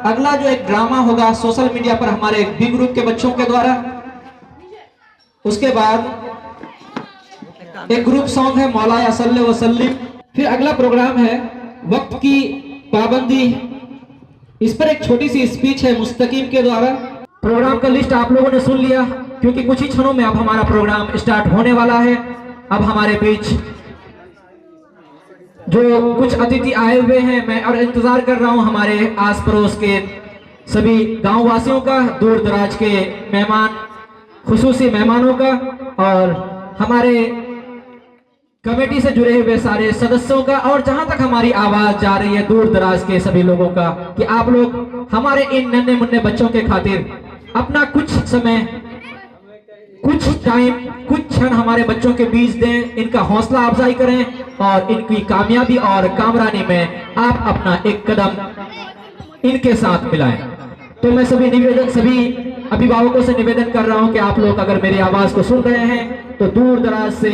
अगला जो एक ड्रामा होगा सोशल मीडिया पर हमारे बी ग्रुप के बच्चों के द्वारा। उसके बाद एक ग्रुप सॉन्ग है मौला सल्ले वसल्लिम। फिर अगला प्रोग्राम है वक्त की पाबंदी। इस पर एक छोटी सी स्पीच है मुस्तकीम के द्वारा। प्रोग्राम का लिस्ट आप लोगों ने सुन लिया, क्योंकि कुछ ही क्षणों में अब हमारा प्रोग्राम स्टार्ट होने वाला है। अब हमारे बीच जो कुछ अतिथि आए हुए हैं, मैं और इंतजार कर रहा हूं हमारे आस पड़ोस के सभी गांव वासियों का, दूर दराज के मेहमान, खुसूसी मेहमानों का, और हमारे कमेटी से जुड़े हुए सारे सदस्यों का, और जहां तक हमारी आवाज जा रही है दूर दराज के सभी लोगों का, कि आप लोग हमारे इन नन्हे मुन्ने बच्चों के खातिर अपना कुछ समय, कुछ टाइम, कुछ क्षण हमारे बच्चों के बीच दें, इनका हौसला अफजाई करें और इनकी कामयाबी और कामरानी में आप अपना एक कदम इनके साथ मिलाएं। तो मैं सभी अभिभावकों से निवेदन कर रहा हूं कि आप लोग अगर मेरी आवाज को सुन रहे हैं तो दूर दराज से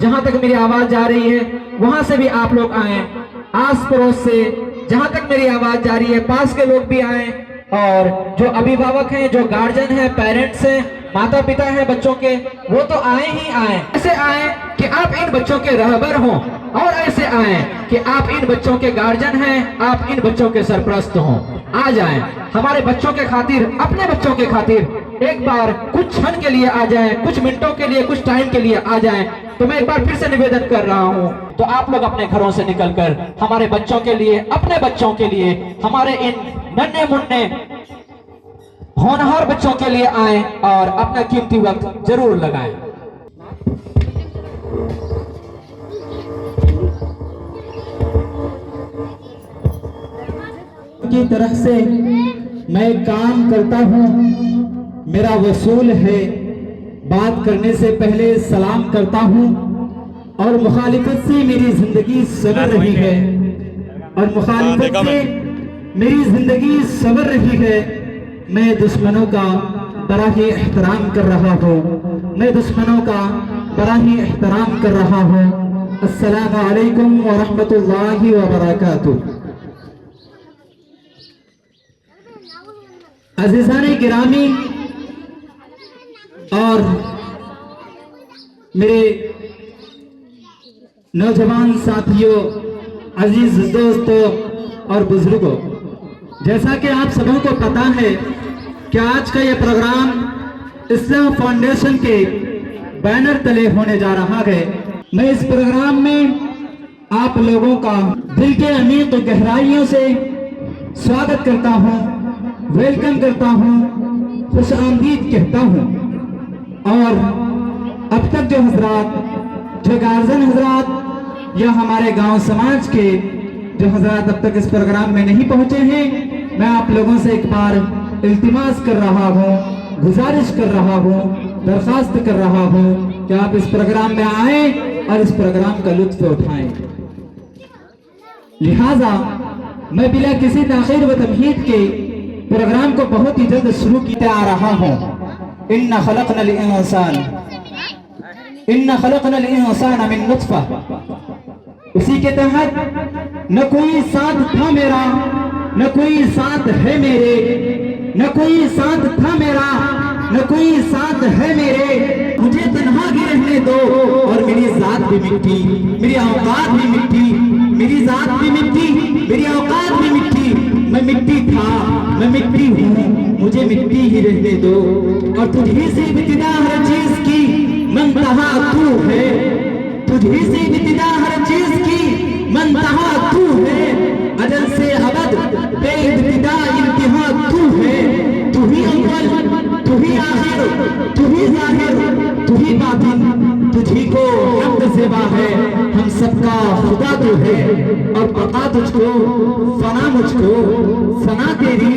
जहां तक मेरी आवाज जा रही है वहां से भी आप लोग आए, आस पड़ोस से जहां तक मेरी आवाज जा रही है पास के लोग भी आए, और जो अभिभावक हैं, जो गार्जियन हैं, पेरेंट्स हैं, माता पिता हैं बच्चों के, वो तो आए ही आए। ऐसे आए कि आप इन बच्चों के रहबर हों, और ऐसे आए कि आप इन बच्चों के गार्जियन हैं, आप इन बच्चों के सरपरस्त हों। आ जाएं, हमारे बच्चों के खातिर, अपने बच्चों के खातिर एक बार कुछ क्षण के लिए आ जाएं, कुछ मिनटों के लिए, कुछ टाइम के लिए आ जाएं। तो मैं एक बार फिर से निवेदन कर रहा हूं, तो आप लोग अपने घरों से निकलकर हमारे बच्चों के लिए, अपने बच्चों के लिए, हमारे इन नन्हे मुन्ने होनहार बच्चों के लिए आए और अपना कीमती वक्त जरूर लगाएं। की तरह से मैं काम करता हूं, मेरा वसूल है, बात करने से पहले सलाम करता हूं, और मुखालिफत से मेरी जिंदगी सवर रही है, और मुखालिफत से मेरी जिंदगी सवर रही है। मैं दुश्मनों का बड़ा ही एहतराम कर रहा हूँ, मैं दुश्मनों का बड़ा ही एहतराम कर रहा हूँ। अस्सलामु अलैकुम व रहमतुल्लाहि व बरकातुहू। अज़ीज़ाने गिरामी और मेरे नौजवान साथियों, अजीज दोस्तों और बुजुर्गों, जैसा कि आप सबों को पता है कि आज का ये प्रोग्राम इस्लाम फाउंडेशन के बैनर तले होने जा रहा है। मैं इस प्रोग्राम में आप लोगों का दिल के अमीर तो गहराइयों से स्वागत करता हूं, वेलकम करता हूं, खुश आमदीद कहता हूं। और अब तक जो हजरात, जो गार्जियन हजरात या हमारे गांव समाज के जो हजरात अब तक इस प्रोग्राम में नहीं पहुंचे हैं, मैं आप लोगों से एक बार इल्तिमास कर रहा हूं, गुजारिश कर रहा हूं, दरखास्त कर रहा हूं कि आप इस प्रोग्राम में आए और इस प्रोग्राम का लुत्फ उठाएं। लिहाजा मैं बिला किसी ताखीर व तमहीद के प्रोग्राम को बहुत ही जल्द शुरू किया आ रहा हूं। इन्ना खलक़नल इंसान मिन नुत्फ़ा। उसी के तहत न कोई साथ था मेरा, न कोई साथ है मेरे, न कोई साथ था मेरा, न कोई साथ है मेरे। मुझे तन्हा ही रहने दो और मेरी जात भी मिट्टी, मेरी औकात भी मिट्टी, मेरी जात भी मिट्टी, मेरी औकात भी मिट्टी। मैं मिट्टी था, मैं मिट्टी हूँ, मुझे मिट्टी ही रहने दो। और तुझी से इब्तिदा हर चीज की मंतहा तू है, तुझी से इब्तिदा हर चीज की मंतहा तू है। अजल से अबद बेइब्तिदा इंतहा तू है। तू ही अव्वल, तू ही आखिर, तू ही जाहिर, तू ही बातिन, तुझी को हम्द ज़िबा है। हम सबका खुदा तू है, और बका तुझको, फना मुझको, फना तेरी,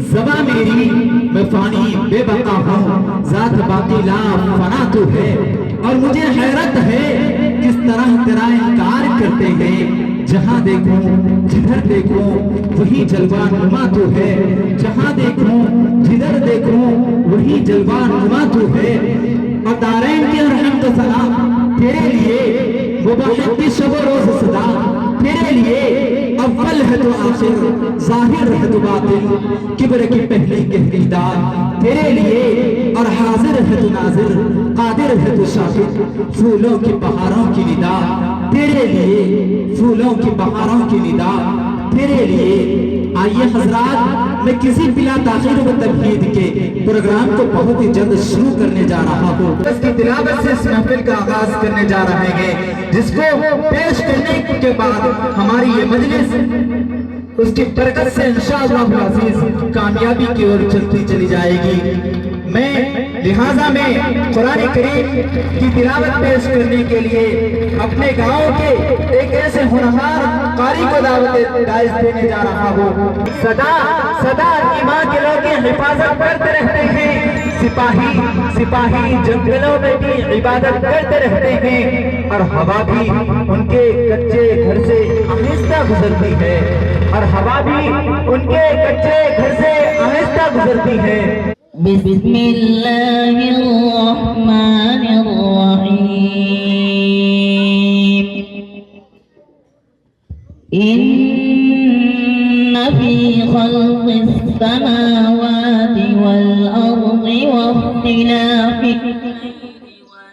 ज़बा मेरी, मैं फानी बेबका हूँ, ज़ात बाकी ला फना तू है। और मुझे हैरत है किस तरह तेरा इनकार करते हैं। जहाँ देखूं, जिधर देखूं, वही जलवा नुमा तू है। जहाँ देखूं, जिधर देखूं, वही जलवा नुमा तू है। और दारैन की रहमत सलाम तेरे लिए, वो शब रोज सदा तेरे लिए। अव्वल अव्वल है तो आखिर, जाहिर है तो बातिन, किब्र की पहली गहरी दाद तेरे लिए, और हाजिर है तो नाजिर, कादिर है तो शाहिद, फूलों की बहारों की निदा तेरे लिए, फूलों की बहारों की निदा तेरे लिए। आइए हजरात, मैं किसी बिला ताखीर व तमहीद के प्रोग्राम को बहुत ही जल्द शुरू करने जा रहा हूँ। इसकी तिलावत से इस महफिल का आगाज करने जा रहे हैं, जिसको पेश करने के बाद हमारी ये मजलिस उसकी बरकत से इंशाअल्लाह अज़ीज़ कामयाबी की ओर चलती चली जाएगी। मैं लिहाजा में कुरान करीम की तिलावत पेश करने के लिए अपने गांव के एक ऐसे होनहार कारी को दावत देने जा रहा हूँ। सदा सदा ईमान के लोग हिफाजत करते रहते हैं, सिपाही जंगलों में भी इबादत करते रहते हैं, और हवा भी उनके कच्चे घर से आहिस्ता गुजरती है, और हवा भी उनके कच्चे घर से आहिस्ता गुजरती है। बिस्मिल्लाहिर्रहमानिर्रहीम। इन्न फी खल्क़िस समावाति वल अर्ज़ि वख्तिलाफि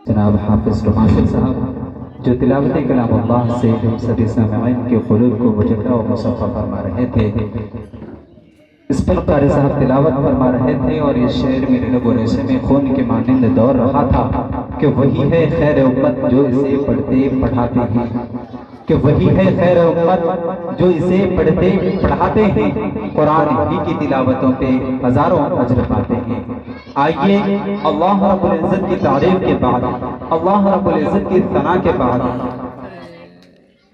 जनाब हाफिज रुमाशिद साहब जो तिलावत कलाम अल्लाह से हम सभी सामईन के क़ुलूब को मुजद्दा और मुसफ़्फ़ा फरमा रहे थे, इस पर क़ारी साहब तिलावत फरमा रहे थे और इस शेर मेरे लब और रेशे में खून के मानिंद दौड़ रहा था कि वही है खैर उम्मत जो इसे पढ़ते पढ़ाते हैं, कि वही है खैर उम्मत जो इसे पढ़ते पढ़ाते हैं, कुरान ही की तिलावतों पे हजारों अजर पाते हैं। आइए अल्लाह रब्बुल इज़्ज़त की तारीफ के बाद, अल्लाह रब्बुल इज़्ज़त की सना के बाद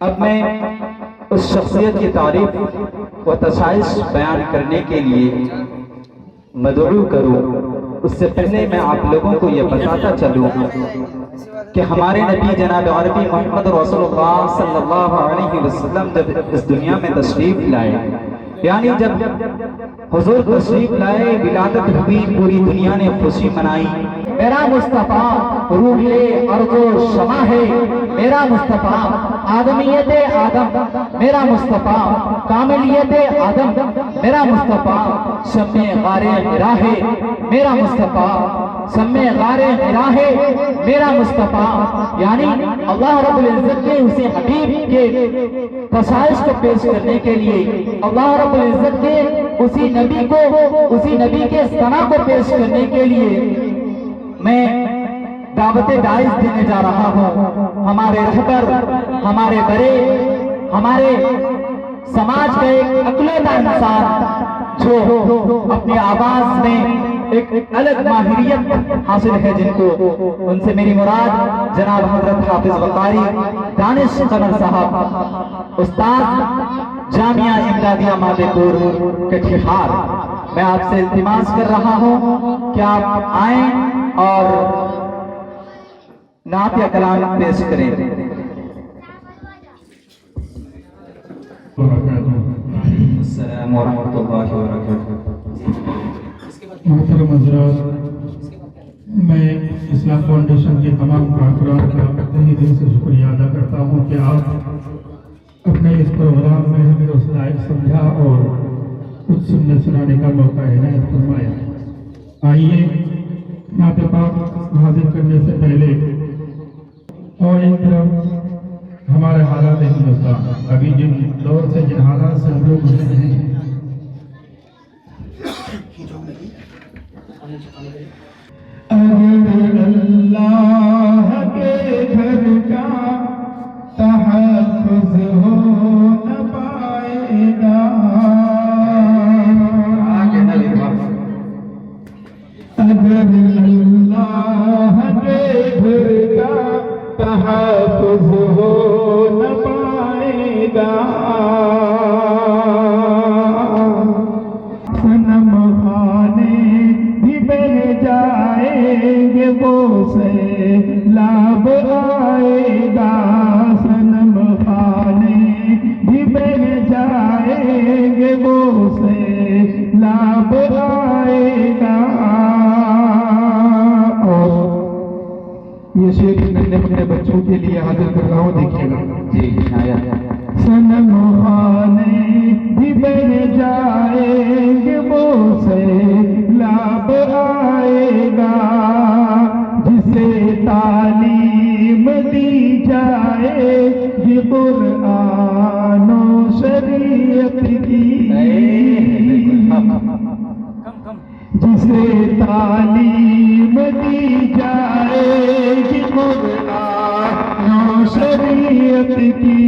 अब मैं उस शख्सियत की तारीफ व तशाइश बयान करने के लिए मदऊ करूं। उससे पहले मैं आप लोगों को यह बताता चलूं कि हमारे नबी जनाब अरबी मोहम्मद रसूलुल्लाह सल्लल्लाहु अलैहि वसल्लम जब इस दुनिया में तशरीफ लाए, यानी जब हुजूर तशरीफ लाए, विलादत हुई, पूरी दुनिया ने खुशी मनाई। मेरा मुस्तफा रूहे अर्ज़ो शमा है, मेरा मुस्तफा आदमियत आदम, मेरा मुस्तफा कामिलियत आदम, मेरा मुस्तफा शम्मे गारे हिरा है, मेरा मुस्तफा शम्मे गारे हिरा है, मेरा मुस्तफा। यानी अल्लाह रब्बुल इज़्ज़त ने उसे हबीब के फसाइश को पेश करने के लिए, अल्लाह रब्बुल इज़्ज़त ने उसी नबी को, उसी नबी के सना को पेश करने के लिए मैं दावते दाइश देने जा रहा हूँ। हमारे रहबर, हमारे बड़े, हमारे समाज का एक अकलौता इंसान जो अपनी आवाज में एक अलग माहिरियत हासिल है जिनको, उनसे मेरी मुराद जनाब हजरत हाफिज वकारी दानिश कमर साहब, उस्ताद जामिया इमदादिया मादेपुर कटिहार। मैं आपसे इल्तिमास कर रहा हूँ कि आप आए और नात या कलाम पेश करें। अस्सलामु वरहमतुल्लाहि वबरकातुहू। मोहतरम हज़रात, मैं इस्लाम फाउंडेशन के तमाम कारकुनान का तहे दिल से शुक्रिया अदा करता हूँ कि आप अपने इस प्रोग्राम में हमें उस लायक समझा और कुछ सुनने सुनाने का मौका इनायत फरमाया। आइए नात पाक हाजिर करने से पहले और एक तरफ हमारे हालात हिंदुस्तान, अभी जिन दौर से जिन हालात से हम लोग गुजरे हैं, अगर अल्लाह के घर का तहफ़्फ़ुज़ हो न पाएगा, अगर अल्लाह के घर का तहफ़्फ़ुज़ हो न पाएगा, सनम खाने भी बन जाएंगे वो सैलाब आएगा, सनम खाने भी बन जाएंगे वो सैलाब आएगा। ये शेर नन्हे मुन्ने बच्चों के लिए हाजिर कर रहा हूँ, देखिएगा जी आया। सनम खाने भी बन जाएंगे वो सैलाब आएगा, जिसे तालीम दी जाएगी कुरान और शरीयत की, जिसे तालीम दी जाएगी कुरान और शरीयत की,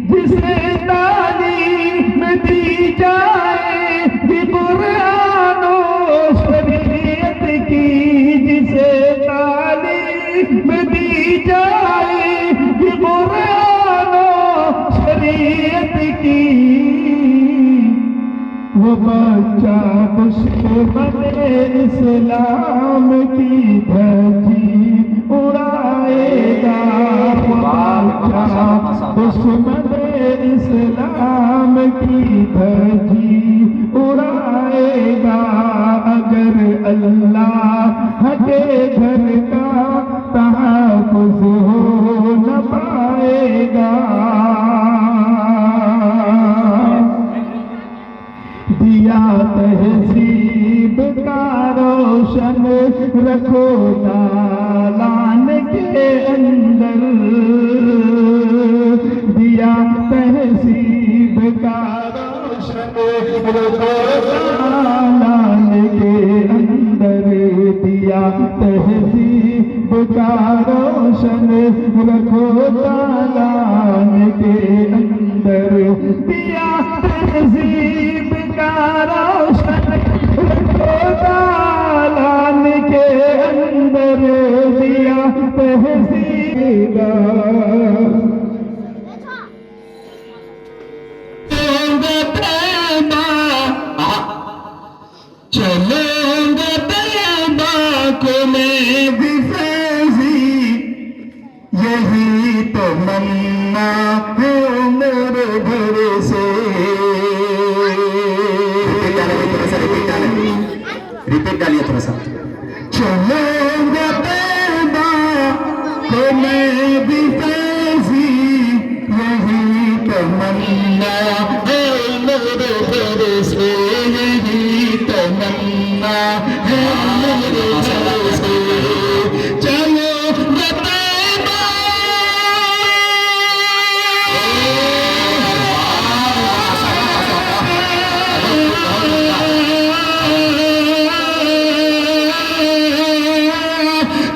जिसे तालीम दी जाएगी कुरान और शरीयत की, जिसे तालीम दी जाएगी कुरान और शरीयत की, वो बच्चा दुश्मन इस्लाम की धज्जी उड़ाएगा, वो बच्चा दुश्मन इस्लाम की धज्जी उड़ाएगा, अगर अल्लाह के घर का तहफ़्फ़ुज़ हो न पाएगा। दिया तहज़ीब का रोशन रखो दालान के अंदर, दिया तहज़ीब का रोशन रखो दालान के अंदर, दिया तहज़ीब का रोशन रखो दालान के अंदर, दिया तहज़ीब का रोशन रखो दालान के अंदर, दिया तहज़ीब चलेंगे तैयबा को मैं भी फैज़ी, यही तमन्ना है मेरे घर से। रिपीट डालिए थोड़ा सा। चलेंगे तैयबा को मैं भी फैज़ी, यही तमन्ना है मेरे घर से, यही तमन्ना है मेरे घर से। चलो तैयबा,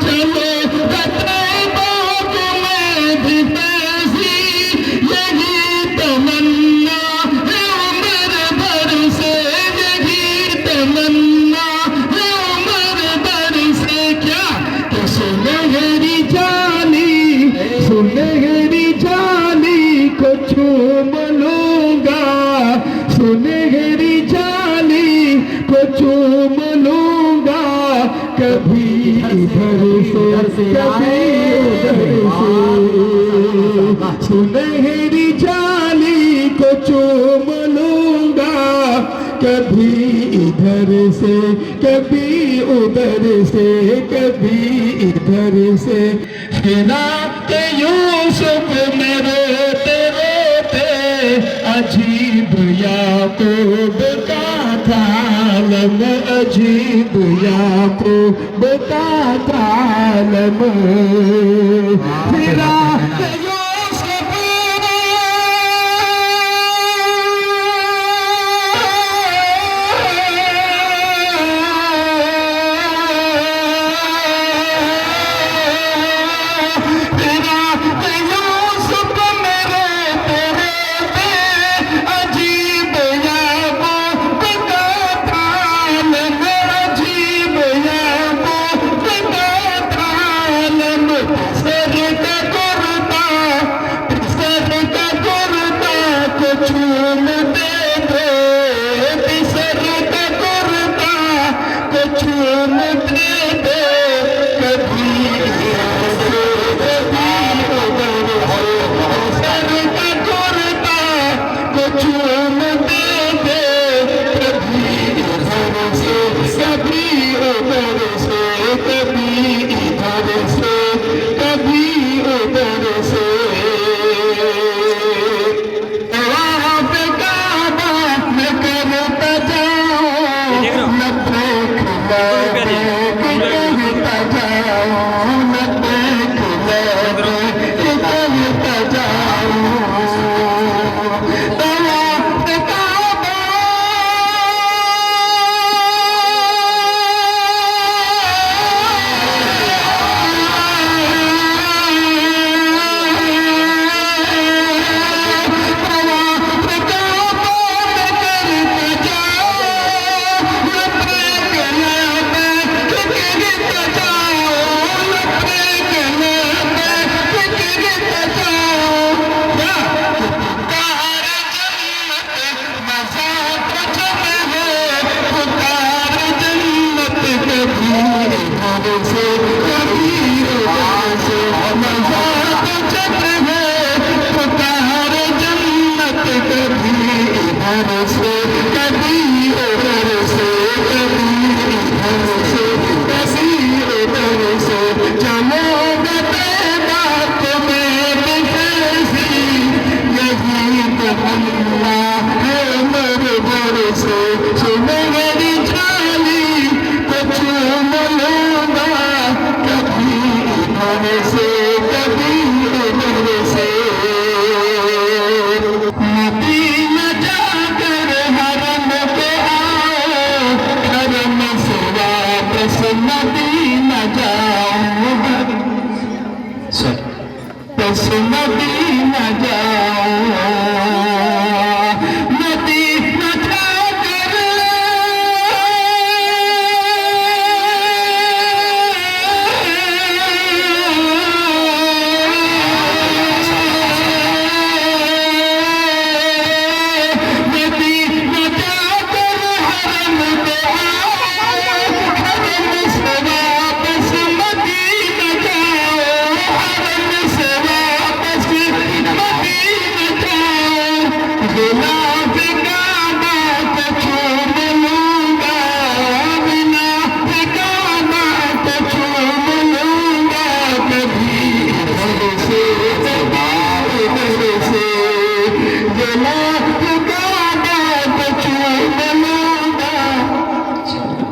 चलो चूम लूंगा, सुनहरी जाली को चूम लूंगा, कभी इधर से कभी उधर से, सुनहरी जाली को चूम लूंगा, कभी इधर से कभी उधर से, कभी इधर से। फिराक यूसुफ में रोते रोते अजीब याकूब का आलम, अजीब याकूब का आलम। फिराक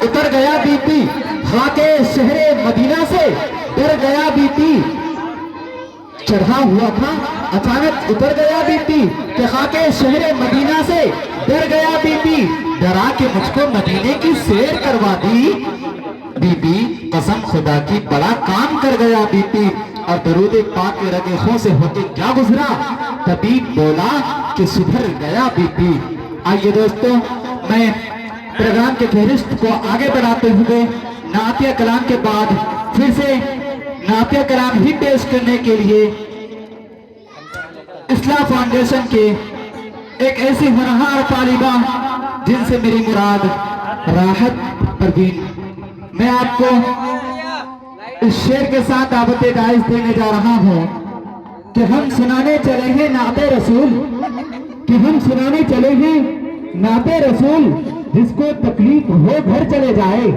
उतर गया बीती खाके शहरे मदीना से, डर गया बीती चढ़ा हुआ था अचानक उतर गया बीती कि खाके शहरे मदीना से, डर गया बीती डरा के मुझको मदीने की सैर करवा दी। बीबी कसम खुदा की बड़ा काम कर गया बीती, और दरूद पाक के रगेखों से होके क्या गुजरा, तबीब बोला कि सुधर गया बीती। आइए दोस्तों, मैं प्रोग्राम के फहरिस्त को आगे बढ़ाते हुए नातिया कलाम के बाद फिर से नातिया कलाम ही पेश करने के लिए इस्लाह फाउंडेशन के एक ऐसी होनहार तालिबा जिनसे मेरी मुराद राहत परवीन। मैं आपको इस शेर के साथ दावत गाइस देने जा रहा हूँ कि हम सुनाने चले हैं नाते रसूल, कि हम सुनाने चले हैं नाते रसूल, जिसको तकलीफ हो घर चले जाए,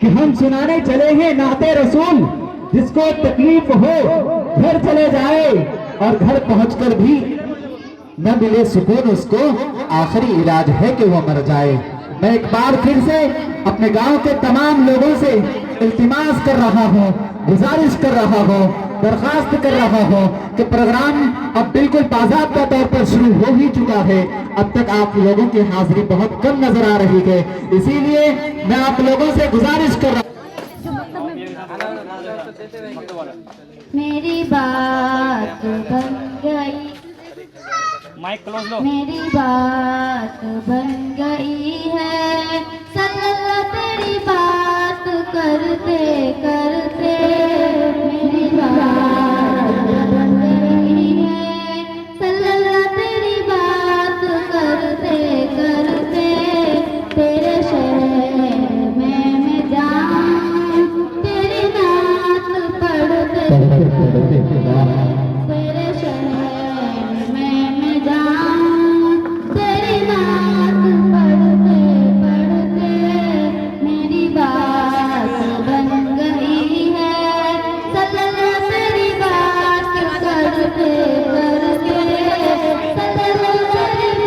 कि हम सुनाने चले हैं नाते रसूल, जिसको तकलीफ हो घर चले जाए और घर पहुंचकर भी न मिले सुकून, उसको आखिरी इलाज है कि वो मर जाए। मैं एक बार फिर से अपने गांव के तमाम लोगों से इल्तिमास कर रहा हूं, गुजारिश कर रहा हूं, दरखास्त कर रहा हूं कि प्रोग्राम अब बिल्कुल बाज़ाब्ता तौर पर शुरू हो ही चुका है। अब तक आप लोगों की हाजिरी बहुत कम नजर आ रही है, इसीलिए मैं आप लोगों से गुजारिश कर रहा हूं। मेरी बात बन गई, मेरी बात बन गई है, सल्लल्लाह तेरी बात करते करते मेरी बात बन गई है, सल्लल्लाह तेरी बात करते करते तेरे शहर में मैं जाऊं, तेरी नात पढ़ते तेरे शहर में मैं जाऊं, तेरी नात पढ़ते पढ़ते मेरी बात बन गई है, सल्लल्लाह तेरी बात करते करते सल्लल्लाह तेरी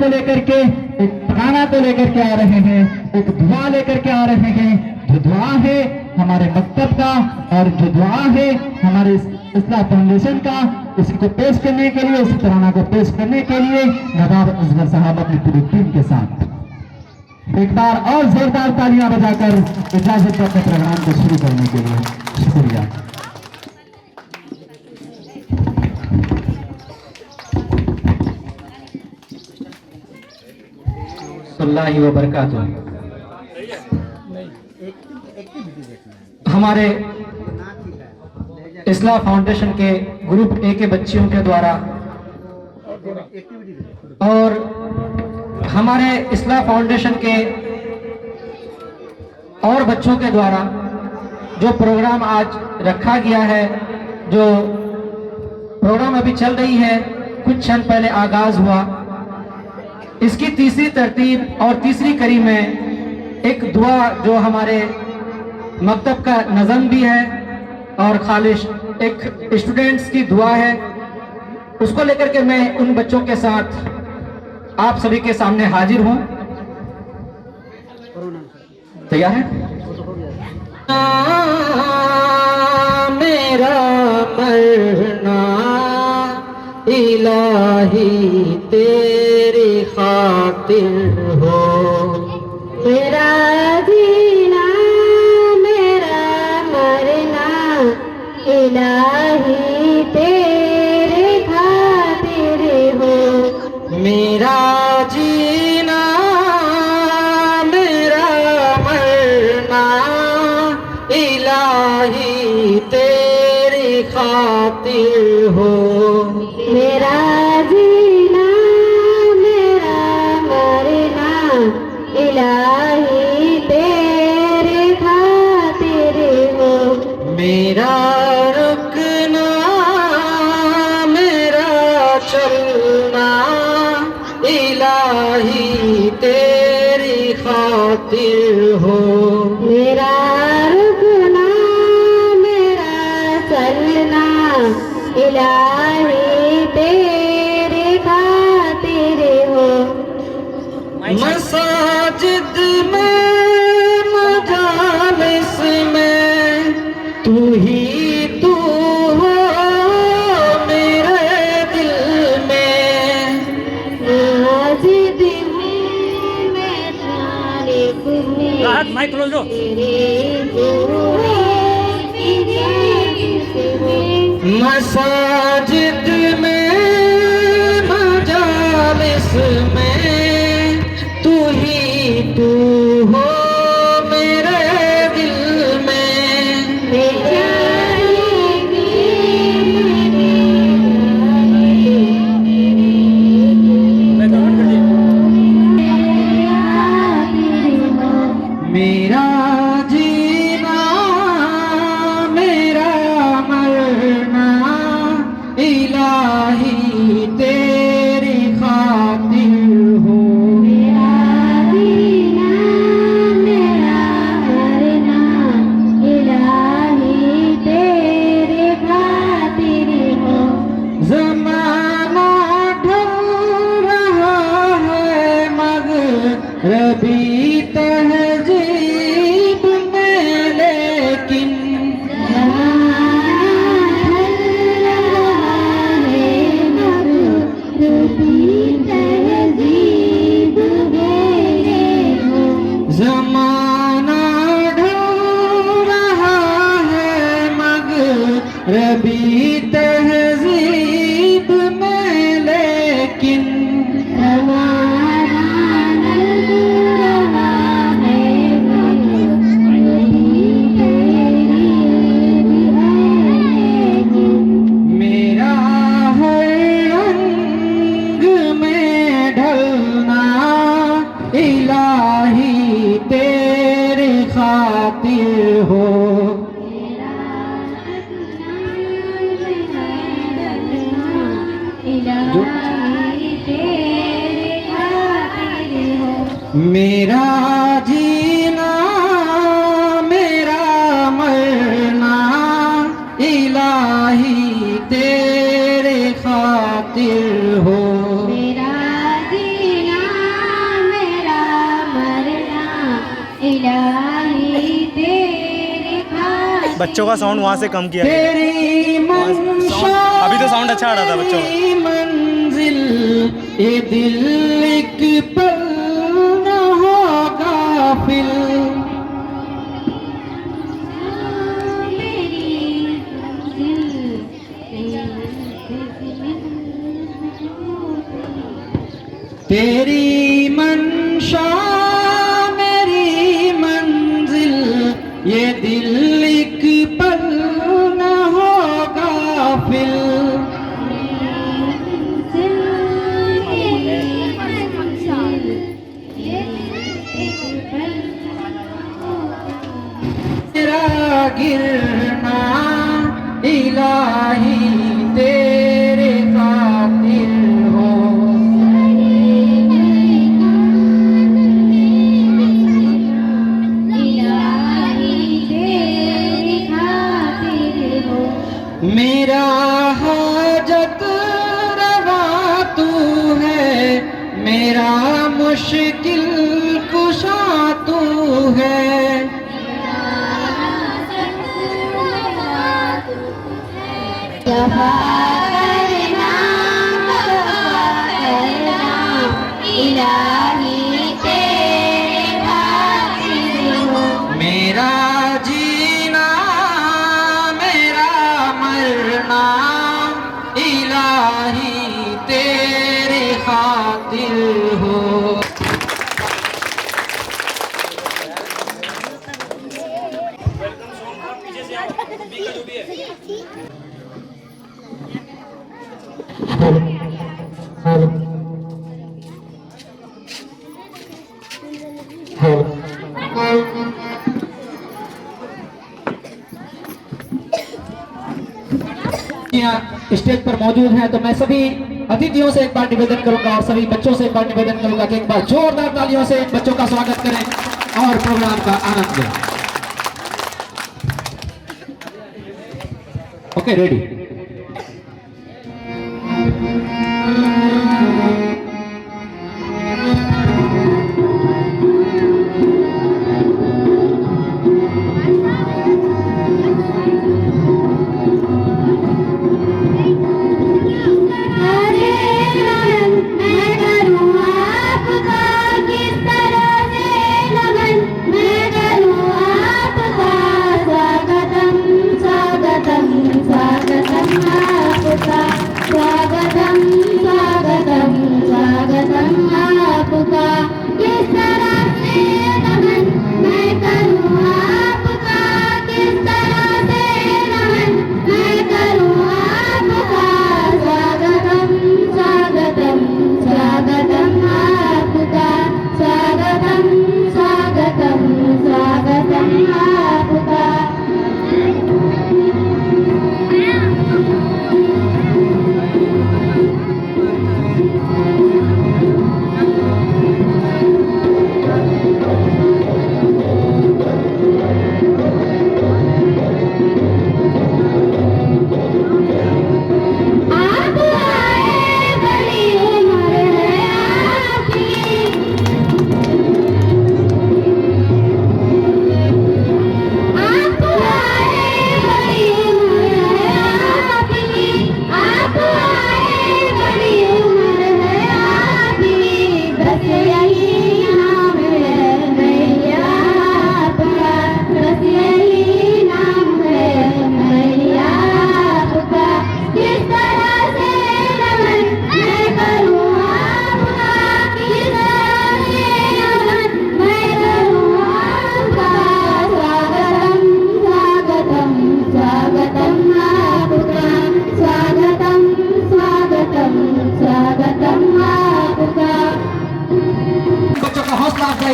को लेकर के एक गाना को लेकर के आ रहे हैं, एक दुआ लेकर के आ रहे हैं। जो दुआ है हमारे मकतब का और जो दुआ है हमारे इस्लाह फाउंडेशन का, इसी को पेश करने के लिए, इसी तराना को पेश करने के लिए नवाब असगर साहब अपनी पूरी टीम के साथ एक बार और जोरदार तालियां बजाकर इजाजत देते हैं प्रोग्राम को शुरू करने के लिए। शुक्रिया। अल्लाह व बरकातुहू। हमारे इस्लाह फाउंडेशन के ग्रुप ए के बच्चियों के द्वारा और हमारे इस्लाह फाउंडेशन के और बच्चों के द्वारा जो प्रोग्राम आज रखा गया है, जो प्रोग्राम अभी चल रही है, कुछ क्षण पहले आगाज हुआ, इसकी तीसरी तरतीब और तीसरी कड़ी में एक दुआ जो हमारे मकतब का नज़म भी है और खालिश एक स्टूडेंट्स की दुआ है, उसको लेकर के मैं उन बच्चों के साथ आप सभी के सामने हाजिर हूं। तैयार है? मेरा मरना इलाही तेरी खातिर हो, मेरा जीना मेरा मरना इलाही तेरे खातिर हो, मेरा जीना मेरा मरना इलाही तेरी खातिर हो, मेरा जीना मेरा मरना इलाही तेरे खातिर हो, मेरा रुकना मेरा चलना इलाही तेरी खातिर हो, मेरा रुकना मेरा चलना इलाही तेरे खातिर हो, मसाजिद में मजालिस में तू ही तू हो मेरे दिल में, मस्जिद में मैं तारीफ में माइक खोल दो। तेरे हुए इजाज़त में, मसाजिद में मजालिस में तू ही तू हो मेरे दिल में, मेरा जीना मेरा मरना इलाही तेरी खातिर हो, मेरा जीना मेरा मरना इलाही तेरे खातिर हो, ज़माना ढल रहा है मग़रबी तहज़ीब में, लेकिन ज़माना ढल रहा है मग़रबी तहज़ीब में, लेकिन मेरा हर रंग में ढलना इलाही तेरी खातिर हो, इलाही तेरे खातिर हो, मेरा जीना मेरा मरना इलाही तेरे खातिर हो, मेरा जीना बच्चों का साउंड वहाँ से कम किया गया है। तेरी मंशा अभी तो साउंड अच्छा आ रहा था बच्चों का। तेरी मंजिल ये दिल एक पल न होगा फिर तेरी मंशा मेरी मंजिल ये दिल एक पल न होगा फिर तेरा गिरना इलाही तेरे खातिर हो मेरा हाजत रवा तू है मेरा मुश्किल कुशा तू है मेरा जीना मेरा मरना इलाही तेरे खातिर हो यहाँ स्टेज पर मौजूद हैं तो मैं सभी अतिथियों से एक बार निवेदन करूंगा और सभी बच्चों से एक बार निवेदन करूंगा कि एक बार जोरदार तालियों से बच्चों का स्वागत करें और प्रोग्राम का आनंद लें। Okay ready.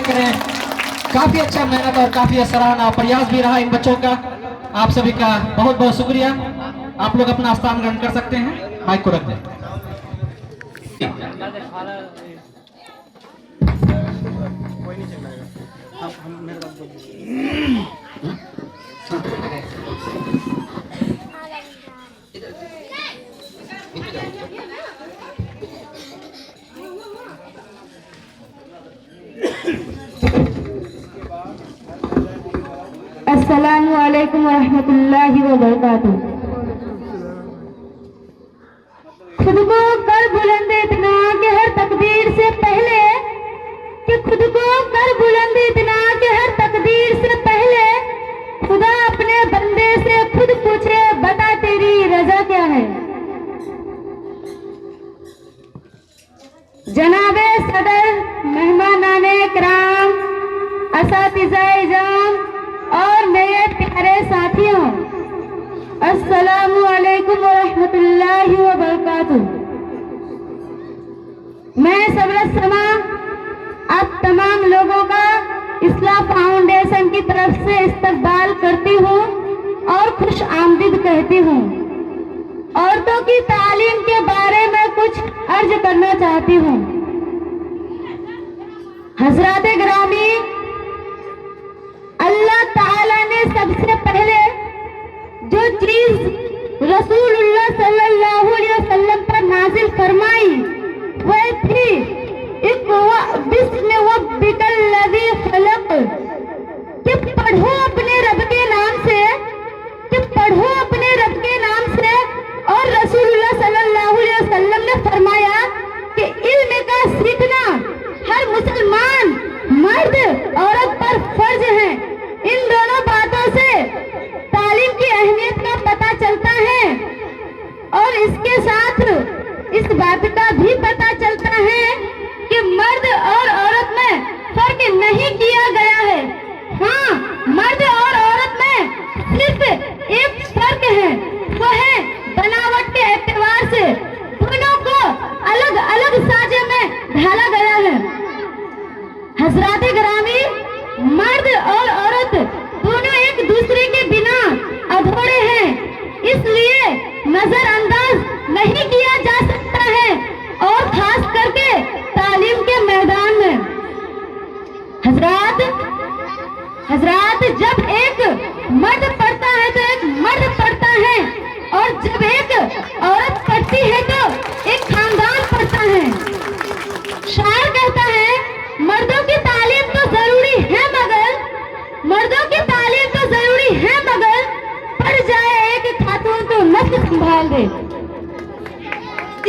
करें। काफी अच्छा मेहनत और काफी सराहना प्रयास भी रहा इन बच्चों का। आप सभी का बहुत बहुत शुक्रिया। आप लोग अपना स्थान ग्रहण कर सकते हैं। माइक को रख दें। अस्सलामु अलैकुम रहमतुल्लाहि व बरकातुहू। खुद को कर बुलंद इतना कि हर तकदीर से पहले, कि खुद को कर बुलंद इतना कि हर तकदीर से पहले खुदा अपने बंदे से खुद पूछे, बता तेरी रजा क्या है। जनाबे सदर, मेहमानाने किराम, असातिज़ाए इज़ाम और मेरे प्यारे साथियों, अस्सलामु अलैकुम व रहमतुल्लाहि व बरकातुहू। मैं सबरत समा आप तमाम लोगों का इस्लाह फाउंडेशन की तरफ से इस्तकबाल करती हूँ और खुश आमदीद कहती हूँ। औरतों की तालीम के बारे में कुछ अर्ज करना चाहती हूँ। हजरात गिरामी, अल्लाह ताला ने सबसे पहले जो चीज रसूलुल्लाह सल्लल्लाहु अलैहि वसल्लम पर नाजिल फरमाई वह थी इक़रा बिस्मि रब्बिकल लज़ी खलक़, कि पढ़ो अपने रब के नाम से, कि पढ़ो अपने रब के नाम से। और रसूलुल्लाह सल्लल्लाहु अलैहि वसल्लम ने फरमाया कि इल्म का सीखना हर मुसलमान मर्द औरत पर फर्ज है। इन दोनों बातों से तालीम की अहमियत का पता चलता है और इसके साथ इस बात का भी पता चलता है कि मर्द और औरत में फर्क नहीं किया गया है। हाँ, मर्द और औरत में सिर्फ एक फर्क है, वो है बनावट के एतबार से दोनों को अलग अलग साजे में ढाला गया है। हजरात गिरामी, मर्द और औरत दोनों एक दूसरे के बिना अधूरे हैं, इसलिए नजरअंदाज नहीं किया जा सकता है, और खास करके तालीम के मैदान में। हजरात जब एक मर्द पढ़ता है तो एक मर्द पढ़ता है, और जब एक औरत पढ़ती है तो एक खानदान पढ़ता है। शायर कहता है, मर्दों की तालीम तो जरूरी है मगर, मर्दों की तालीम तो जरूरी है मगर पढ़ जाए एक खातून तो नस्ल संभाल दे।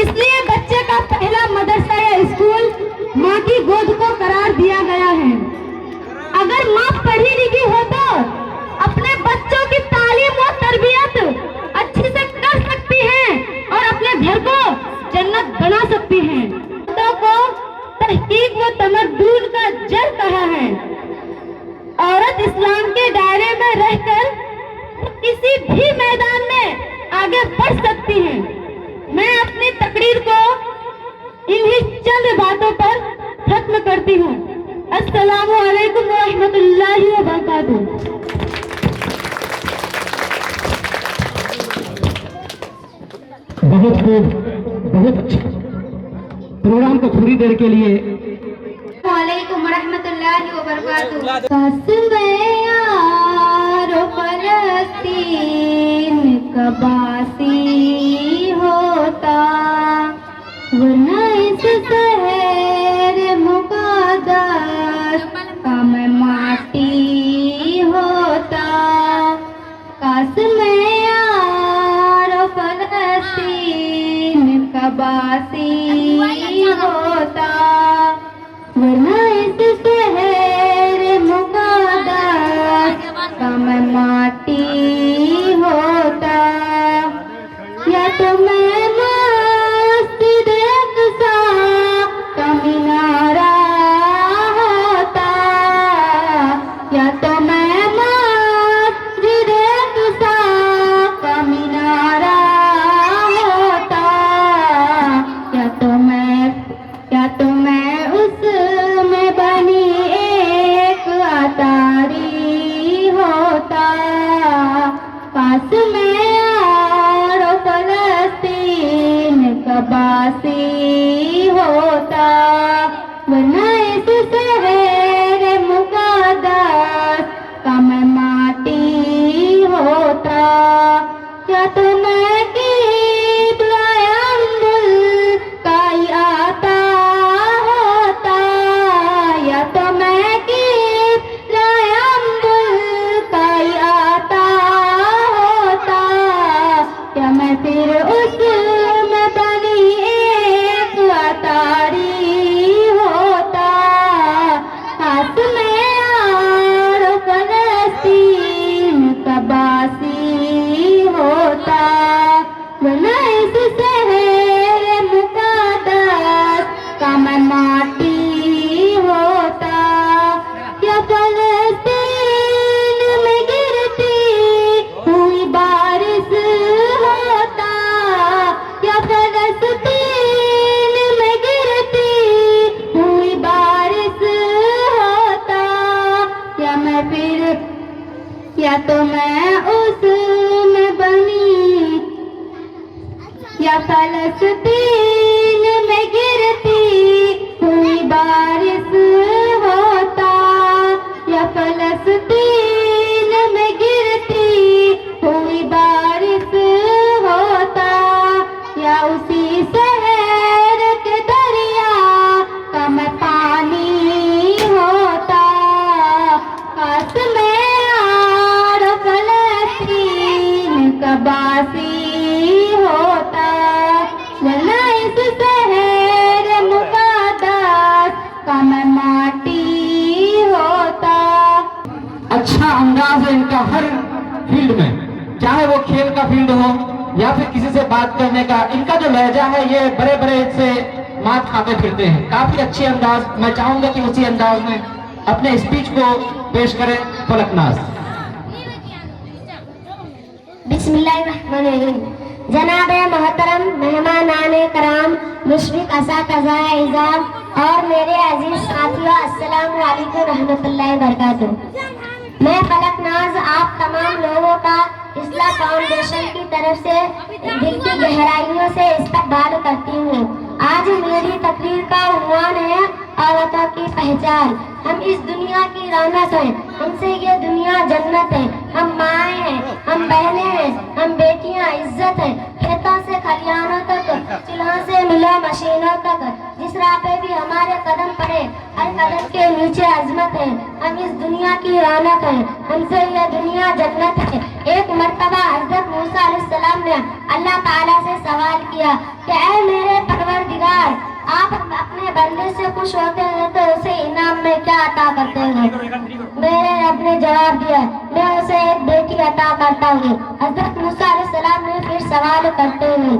इसलिए बच्चे का पहला मदरसा या स्कूल माँ की गोद को करार दिया गया है। अगर माँ पढ़ी लिखी हो तो अपने बच्चों की तालीम और तरबियत अच्छी से कर सकती है और अपने घर को जन्नत बना सकती है। औरतों को तहकीक व तमद्दुन का जड़ कहा है। औरत इस्लाम के दायरे में रहकर किसी भी मैदान में आगे बढ़ सकती है। मैं अपनी तकरीर को इन्हीं चंद बातों पर खत्म करती हूँ। अस्सलामु अलैकुम व रहमतुल्लाहि व बरकातुहू। बहुत खूब, बहुत अच्छा। प्रोग्राम को थोड़ी देर के लिए वालेकुम रहमतुल्लाहि व बरकातुहू। कसमे यारो फलस्तीन कबासी होता, वरना इस शहर मुक़द्दस का मैं माटी होता। कसमे यारो फलस्तीन कबासी होता, वरना इस शहर मुक़द्दस का मैं माटी होता। या तो मैं मस्जिद अक़सा का मीनारा होता, या तो मैं मस्जिद अक़सा का मीनारा होता, या तो मैं उसमें बनी एक अटारी होता। पास में यारो फलस्तीन कबासी होता, वरना इस शहर मुक़द्दस का मैं माटी होता। या तो मैं क़िबला-ए-अम्बुल का ही आता होता, या तो मैं क़िबला-ए-अम्बुल का ही शहर मुकद्दस का मैं माटी होता, या फलस्तीन में गिरती हुई बारिश होता, या फलस्तीन में गिरती हुई बारिश होता, या मैं फिर या तो मैं उसमें बनी, या फलस्तीन में गिरती हुई बारिश होता, या फलस्तीन में गिरती हुई बारिश होता, या उसी शहर के दरिया का मैं पानी होता, काश मैं और फलस्तीन का बासी होता, वरना इस शहर मुकद्दस का मैं माटी होता। अच्छा अंदाज है इनका हर फील्ड में, चाहे वो खेल का फील्ड हो या फिर किसी से बात करने का। इनका जो लहजा है ये बड़े बड़े से मात खाते फिरते हैं। काफी अच्छी अंदाज, मैं चाहूंगा कि उसी अंदाज में अपने स्पीच को पेश करें फलकनाज। बिस्मिल्लाहिर्रहमानिर्रहीम। जनाब मोहतरम मेहमानाने कराम, मुशफिक असातिज़ा इज़ाम और मेरे अजीज साथियों, अस्सलामु अलैकुम रहमतुल्लाहि व बरकातुहू। मैं फलकनाज आप तमाम लोगों का इस्लाह फाउंडेशन की तरफ से दिल की गहराइयों से इस्तकबाल करती हूँ। आज मेरी तकरीर का उन्वान है औरतों की पहचान। हम इस दुनिया की रौनक हैं, हमसे ये दुनिया जन्नत है। हम माएँ हैं, हम बहनें हैं, हम बेटियाँ इज्जत हैं। खेतों से खलिहानों तक, चूल्हों से मिलों मशीनों तक, जिस राह पे भी हमारे कदम पड़े, हर कदम के नीचे अजमत है। हम इस दुनिया की रौनक हैं, हमसे ये दुनिया जन्नत है। एक मर्तबा हजरत मूसा अलैहिस्सलाम ने अल्लाह ताला से सवाल किया कि ऐ मेरे परवरदिगार, आप अपने बंदे से खुश होते हैं तो उसे इनाम में क्या अता करते हैं? मेरे रब ने जवाब दिया, मैं उसे एक बेटी अता करता हूँ। हजरत मूसा अलैहिस्सलाम ने फिर सवाल करते हैं,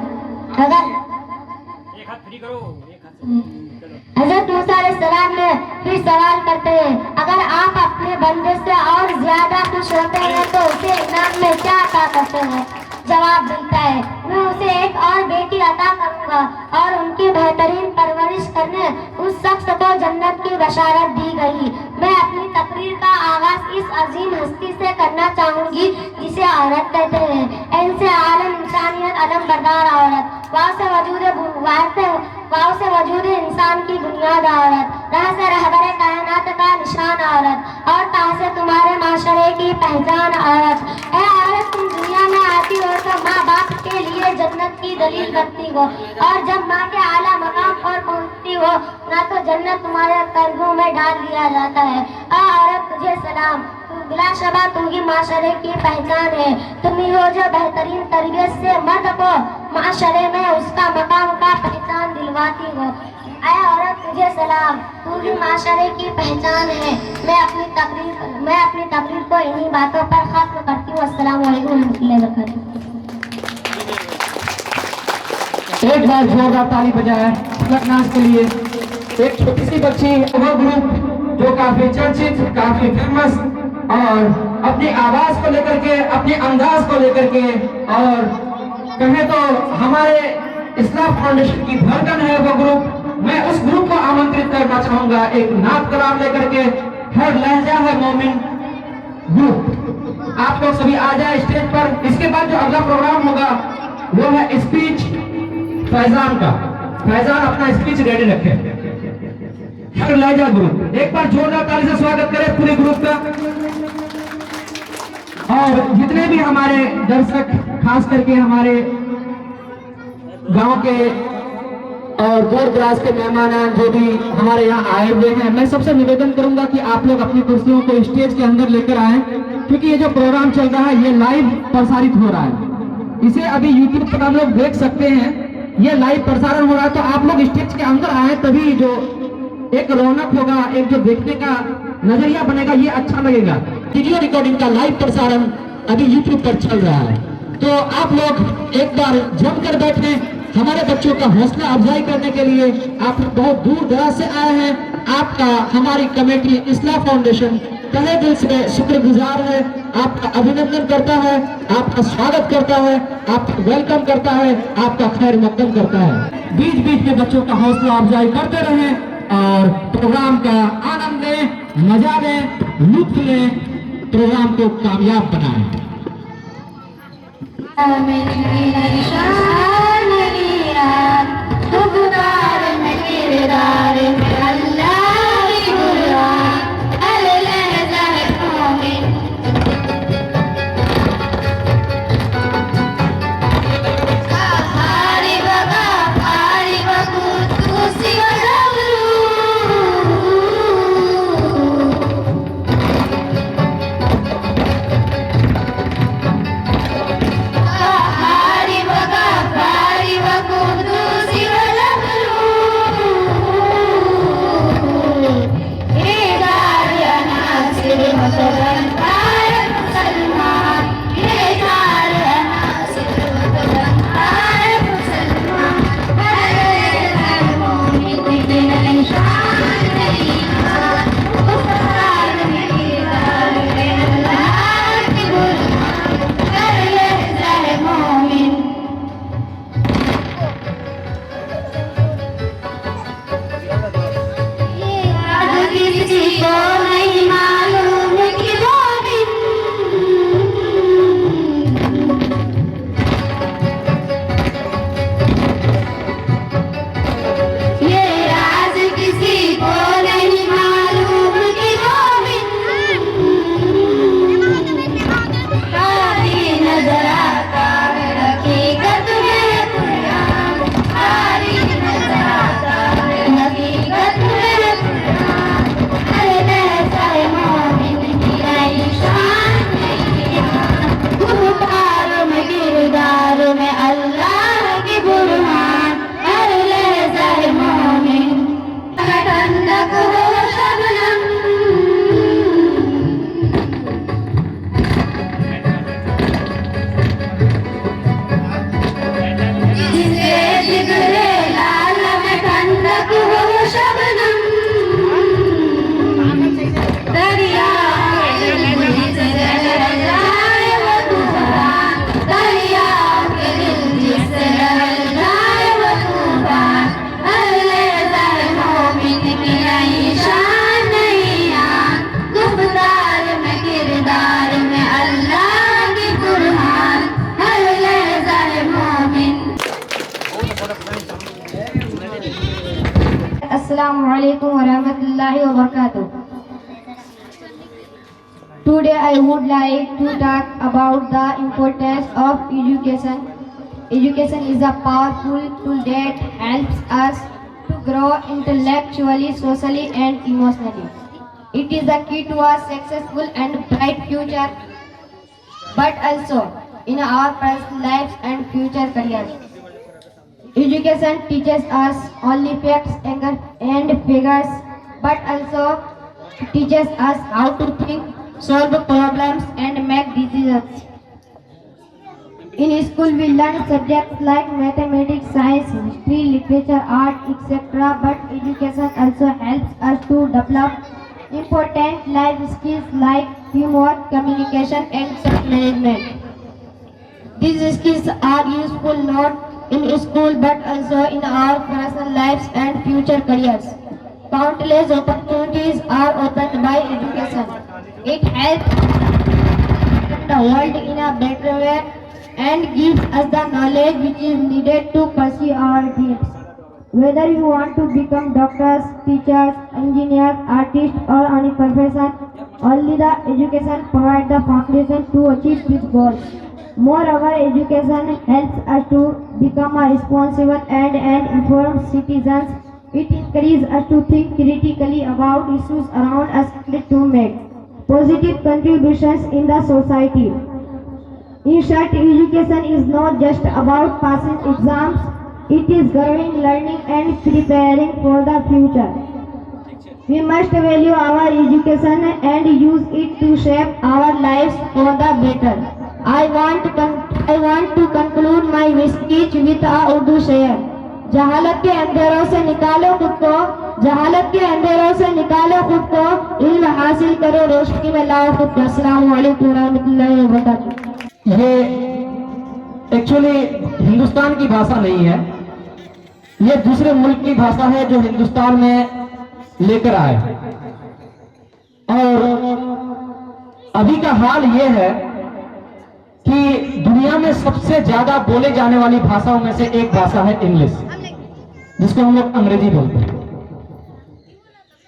हजरत मूसा अलैहिस्सलाम ने फिर सवाल करते हैं, अगर आप अपने बंदे से और ज्यादा खुश होते हैं तो उसे इनाम में क्या अता करते हैं? जवाब मिलता है, मैं उसे एक और बेटी अता करूंगा और उनकी बेहतरीन परवरिश करने उस शख्स को जन्नत की बशारत दी गई। मैं अपनी तकरीर का आगाज इस अजीम हस्ती से करना चाहूंगी जिसे औरत कहते हैं। इनसे आलम इंसानियत अलम बरदार औरत, वाव से वजूद इंसान की बुनियाद औरत, रह से रहबरे कायनात का निशान औरत और ता से तुम्हारे माशरे की पहचान औरत। ऐ औरत, तुम दुनिया में आती हो तो माँ बाप के लिए जन्नत की दलील करती हो और जब माँ के आला मकाम पर पहुँचती हो ना तो जन्नत तुम्हारे कदमों में डाल दिया जाता है। ऐ औरत, तुझे सलाम, बिलाशबा तू ही माशरे की पहचान है। तुम ही हो जो बेहतरीन तरबियत से मर्द को माशरे में उसका मकाम का पहचान दिलवाती हो। ऐ औरत, तुझे सलाम, तू ही माशरे की पहचान है। मैं अपनी तकरीर को इन्हीं बातों पर खत्म करती हूँ। अस्सलाम वालेकुम रहमतुल्लाहि व बरकातुहू। एक बार जोरदार ताली बजाएं फलकनाज के लिए। एक छोटी सी बच्ची, वो ग्रुप जो काफी चर्चित, काफी फेमस और अपनी आवाज को लेकर के, अपने अंदाज को लेकर के और कहें तो हमारे इस्लाम फाउंडेशन की धड़कन है वो ग्रुप। मैं उस ग्रुप को आमंत्रित करना चाहूंगा एक नात कलाम लेकर के। हर लहजा है मोमिन ग्रुप। आप लोग सभी आ जाए स्टेज पर। इसके बाद जो अगला प्रोग्राम होगा वो है स्पीच फैजान का। फैजान अपना स्पीच रेडी रखे। हर लहजा ग्रुप, एक बार जोरदार ताली से स्वागत करें पूरे ग्रुप का। और जितने भी हमारे दर्शक, खास करके हमारे गांव के और दूर दराज के मेहमान जो भी हमारे यहाँ आए हुए हैं, मैं सबसे निवेदन करूंगा कि आप लोग अपनी कुर्सियों को स्टेज के अंदर लेकर आए, क्योंकि ये जो प्रोग्राम चल रहा है ये लाइव प्रसारित हो रहा है। इसे अभी यूट्यूब पर आप लोग देख सकते हैं, ये लाइव प्रसारण हो रहा है। तो आप लोग स्टेज के अंदर आए तभी जो एक रौनक होगा, एक जो देखने का नजरिया बनेगा, ये अच्छा लगेगा। वीडियो रिकॉर्डिंग का लाइव प्रसारण अभी यूट्यूब पर चल रहा है, तो आप लोग एक बार जमकर बैठे हमारे बच्चों का हौसला अफजाई करने के लिए आप बहुत दूर दराज से आए हैं। आपका हमारी कमेटी इस्लाह फाउंडेशन तहे दिल से शुक्रगुजार है, आपका अभिनंदन करता है, आपका स्वागत करता है, आपका वेलकम करता है, आपका खैर मकदम करता है। बीच बीच में बच्चों का हौसला अफजाई करते रहें और प्रोग्राम का आनंद लें, मजा लें, लुत्फ लें, प्रोग्राम को कामयाब बनाएं। Assalamualaikum warahmatullahi wabarakatuh. Today I would like to talk about the importance of education. Education is a powerful tool that helps us to grow intellectually, socially and emotionally. It is the key to a successful and bright future, but also in our personal lives and future careers. Education teaches us only facts and figures, but also teaches us how to think, solve problems and make decisions. In school we learn subjects like mathematics, science, history, literature, art, etc. But education also helps us to develop important life skills like teamwork, communication and self-management. These skills are useful not in school but also in our personal lives and future careers. Countless opportunities are opened by education. It helps the world in a better way and gives us the knowledge which is needed to pursue our dreams. Whether you want to become doctors, teachers, engineers, artists or any profession, only the education provides the foundation to achieve these goals. Moreover, education helps us to become a responsible and informed citizens. It encourages us to think critically about issues around us and to make positive contributions in the society. In short, education is not just about passing exams, it is growing, learning and preparing for the future. We must value our education and use it to shape our lives for the better. I want to I want to conclude my speech with a Urdu शेर। जहालत के अंधेरों से निकालो खुद को, जहालत के अंधेरों से निकालो खुद को, इल्म हासिल करो, रोशनी में लाओ खुद को। अस्सलामु अलैकुम रहमतुल्लाहि व बरकातहू। ये एक्चुअली हिंदुस्तान की भाषा नहीं है, ये दूसरे मुल्क की भाषा है जो हिंदुस्तान में लेकर आए। और अभी का हाल ये है कि दुनिया में सबसे ज्यादा बोले जाने वाली भाषाओं में से एक भाषा है इंग्लिश, जिसको हम लोग अंग्रेजी बोलते हैं।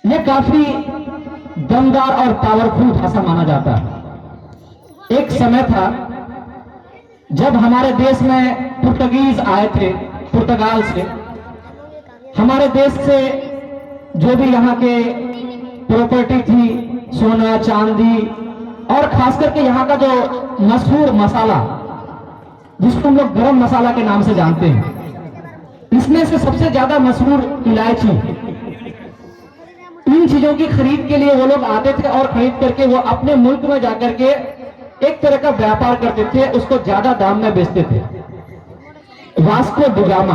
ये काफी दमदार और पावरफुल भाषा माना जाता है। एक समय था जब हमारे देश में पुर्तगीज आए थे, पुर्तगाल से। हमारे देश से जो भी यहाँ के प्रॉपर्टी थी, सोना चांदी, और खास करके यहाँ का जो मशहूर मसाला जिसको हम लोग गरम मसाला के नाम से जानते हैं, इसमें से सबसे ज्यादा मशहूर इलायची। इन चीजों की खरीद के लिए वो लोग आते थे और खरीद करके वो अपने मुल्क में जाकर के एक तरह का व्यापार करते थे, उसको ज्यादा दाम में बेचते थे। वास्को डिगामा,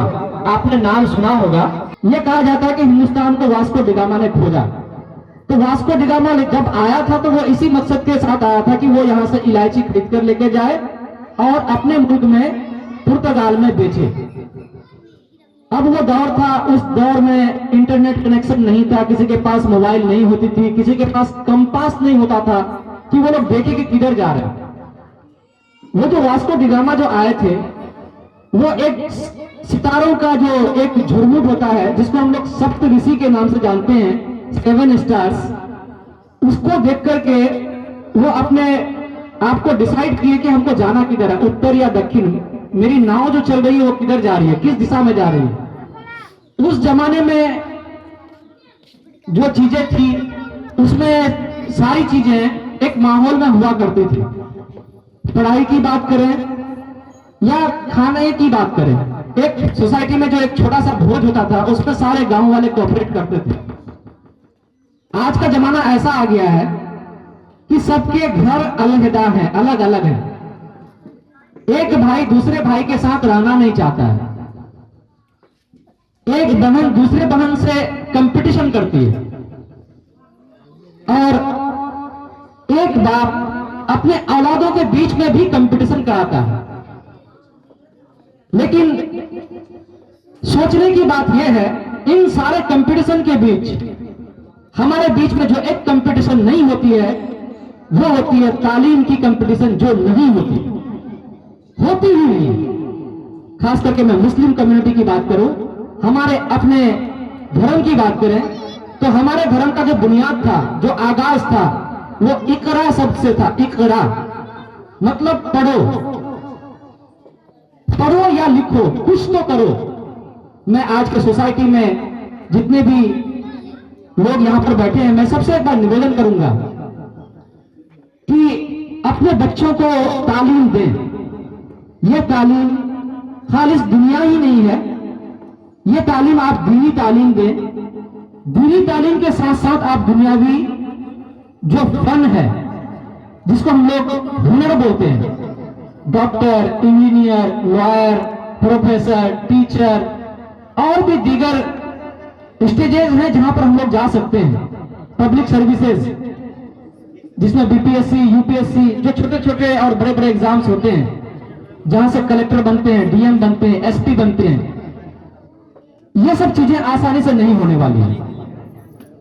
आपने नाम सुना होगा। यह कहा जाता है कि हिंदुस्तान को वास्को डिगामा ने खोजा। तो वास्को डिगामा जब आया था तो वो इसी मकसद के साथ आया था कि वो यहाँ से इलायची खरीद कर लेके जाए और अपने मुल्क में पुर्तगाल में बेचे। अब वो दौर था, उस दौर में इंटरनेट कनेक्शन नहीं था, किसी के पास मोबाइल नहीं होती थी, किसी के पास कंपास नहीं होता था कि वो लोग देखे कि किधर जा रहे हैं। वो जो वास्को डिगामा जो आए थे, वो एक सितारों का जो एक झुरमुट होता है, जिसको हम लोग सप्त ऋषि के नाम से जानते हैं, 7 स्टार्स, उसको देख करके वो अपने आप को डिसाइड किए कि हमको जाना किधर है, उत्तर या दक्षिण। मेरी नाव जो चल रही है वो किधर जा रही है, किस दिशा में जा रही है। उस जमाने में जो चीजें थी उसमें सारी चीजें एक माहौल में हुआ करती थी। पढ़ाई की बात करें या खाने की बात करें, एक सोसाइटी में जो एक छोटा सा भोज होता था उसमें सारे गांव वाले कोऑपरेट करते थे। आज का जमाना ऐसा आ गया है कि सबके घर अलग हैं, अलग अलग हैं। एक भाई दूसरे भाई के साथ रहना नहीं चाहता है। एक बहन दूसरे बहन से कंपटीशन करती है, और एक बाप अपने औलादों के बीच में भी कंपटीशन कराता है। लेकिन सोचने की बात यह है, इन सारे कंपटीशन के बीच हमारे बीच में जो एक कंपटीशन नहीं होती है वो होती है तालीम की कंपटीशन, जो नहीं होती ही नहीं। खास करके मैं मुस्लिम कम्युनिटी की बात करूं, हमारे अपने धर्म की बात करें तो हमारे धर्म का जो बुनियाद था, जो आगाज था, वो इकरा शब्द से था। इकरा मतलब पढ़ो, पढ़ो या लिखो, कुछ तो करो। मैं आज के सोसाइटी में जितने भी लोग यहां पर बैठे हैं, मैं सबसे एक बार निवेदन करूंगा कि अपने बच्चों को तालीम दें। यह तालीम खालिस दुनिया ही नहीं है, यह तालीम आप दीनी तालीम दें। दीनी तालीम के साथ साथ आप दुनियावी जो फन है, जिसको हम लोग हुनर बोलते हैं, doctor, engineer, lawyer, professor, teacher और भी दीगर स्टेजेस हैं जहां पर हम लोग जा सकते हैं। पब्लिक सर्विसेज, जिसमें बीपीएससी, यूपीएससी, जो छोटे छोटे और बड़े बड़े एग्जाम्स होते हैं, जहां से कलेक्टर बनते हैं, डीएम बनते हैं, एसपी बनते हैं। ये सब चीजें आसानी से नहीं होने वाली है।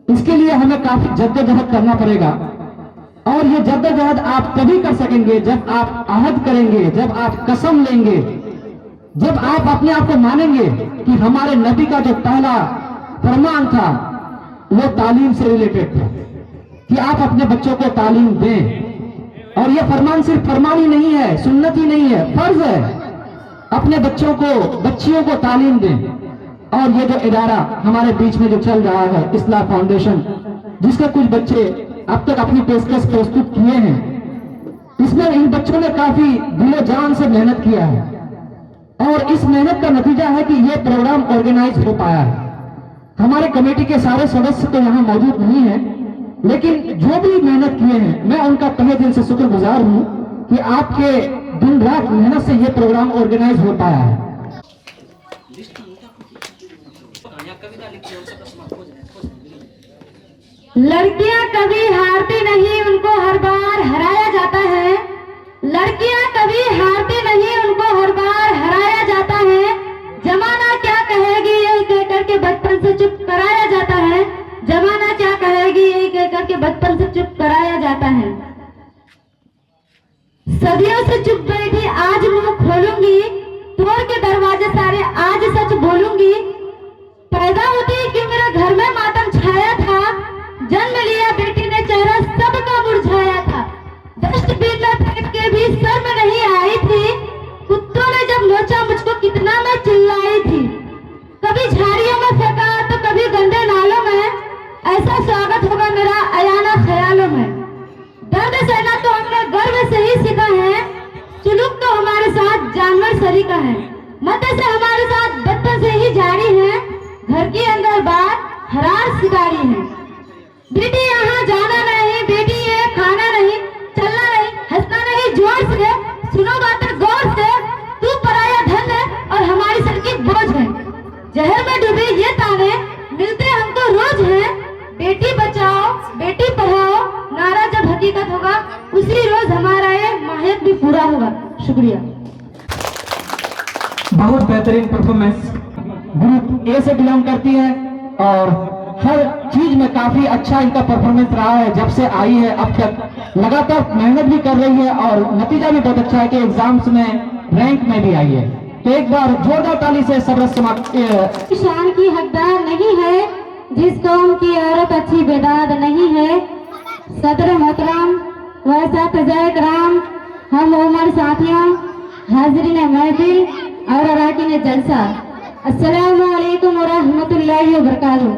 इसके लिए हमें काफी जद्दोजहद करना पड़ेगा, और ये जद्दोजहद आप तभी कर सकेंगे जब आप अहद करेंगे, जब आप कसम लेंगे, जब आप अपने आप को मानेंगे कि हमारे नबी का जो पहला फरमान था वो तालीम से रिलेटेड था, कि आप अपने बच्चों को तालीम दें। और ये फरमान सिर्फ फरमान ही नहीं है, सुन्नत ही नहीं है, फर्ज है। अपने बच्चों को, बच्चियों को तालीम दें। और ये जो इदारा हमारे बीच में जो चल रहा है, इस्लाह फाउंडेशन, जिसके कुछ बच्चे अब तक अपनी पेशकश प्रस्तुत किए हैं, इसमें इन बच्चों ने काफी दिलो जान से मेहनत किया है, और इस मेहनत का नतीजा है कि ये प्रोग्राम ऑर्गेनाइज हो पाया है। हमारे कमेटी के सारे सदस्य तो यहाँ मौजूद नहीं है, लेकिन जो भी मेहनत किए हैं, मैं उनका तहे दिल से शुक्रगुजार हूं। कि आपके दिन रात मेहनत से ये प्रोग्राम ऑर्गेनाइज हो पाया है। लड़कियां कभी हारती नहीं, उनको हर बार हराया जाता है। लड़कियां कभी हारती नहीं, उनको हर बार हराया जाता है। जमाना क्या कहेगी यही कह करके बचपन से चुप कराया जाता है। जमाना क्या कहेगी यही कह करके बचपन से चुप कराया जाता है। सदियों से चुप बैठी आज मुंह खोलूंगी, तोड़ के दरवाजे सारे आज सच बोलूंगी। पैदा होते ही क्यों मेरा घर में मातम छाया था, जन्म लिया बेटी ने चेहरा सबका मुरझाया था। डस्टबिन में फेंक के भी शर्म नहीं आई थी, कुत्तों ने जब नोचा मुझको कितना मैं चिल्लाई थी। कभी झाड़ियों में फेंका तो कभी गंदे नालों में, ऐसा स्वागत होगा मेरा अयाना ख्यालों में। दर्द सहना तो हमने गर्व से ही सीखा है, सुलूक तो हमारे साथ जानवर सरीका है। मध्य से हमारे साथ बच्चों से ही जारी है, घर के अंदर बात हरार सिकारी है। बेटी यहाँ जाना नहीं, बेटी ये खाना नहीं, चलना नहीं, हंसना नहीं, जोर से सुनो बातें गौर से। तू पराया धन है और हमारी सर की बोझ है। जहर में डूबे ये ताने मिलते हमको रोज है। बेटी बचाओ बेटी पढ़ाओ नारा जब हकीकत होगा, उसी रोज हमारा ये माहियत भी पूरा होगा। शुक्रिया। बहुत बेहतरीन परफॉर्मेंस ग्रुप ए से बिलोंग करती है और हर चीज में काफी अच्छा इनका परफॉर्मेंस रहा है। जब से आई है अब तक लगातार मेहनत भी कर रही है और नतीजा भी बहुत अच्छा है कि एग्जाम्स में रैंक में भी आई है। तो एक बार जोरदार ताली से सबरस समाप्त। शान की हकदार नहीं है जिस कौम की औरत अच्छी बेदाद नहीं है। सदर मोहतरम वैसा तजायकराम, हम उमर साथियों, हाजिरीन महफिल और अराकीन जलसा, अस्सलामु अलैकुम व रहमतुल्लाहि व बरकातुहू।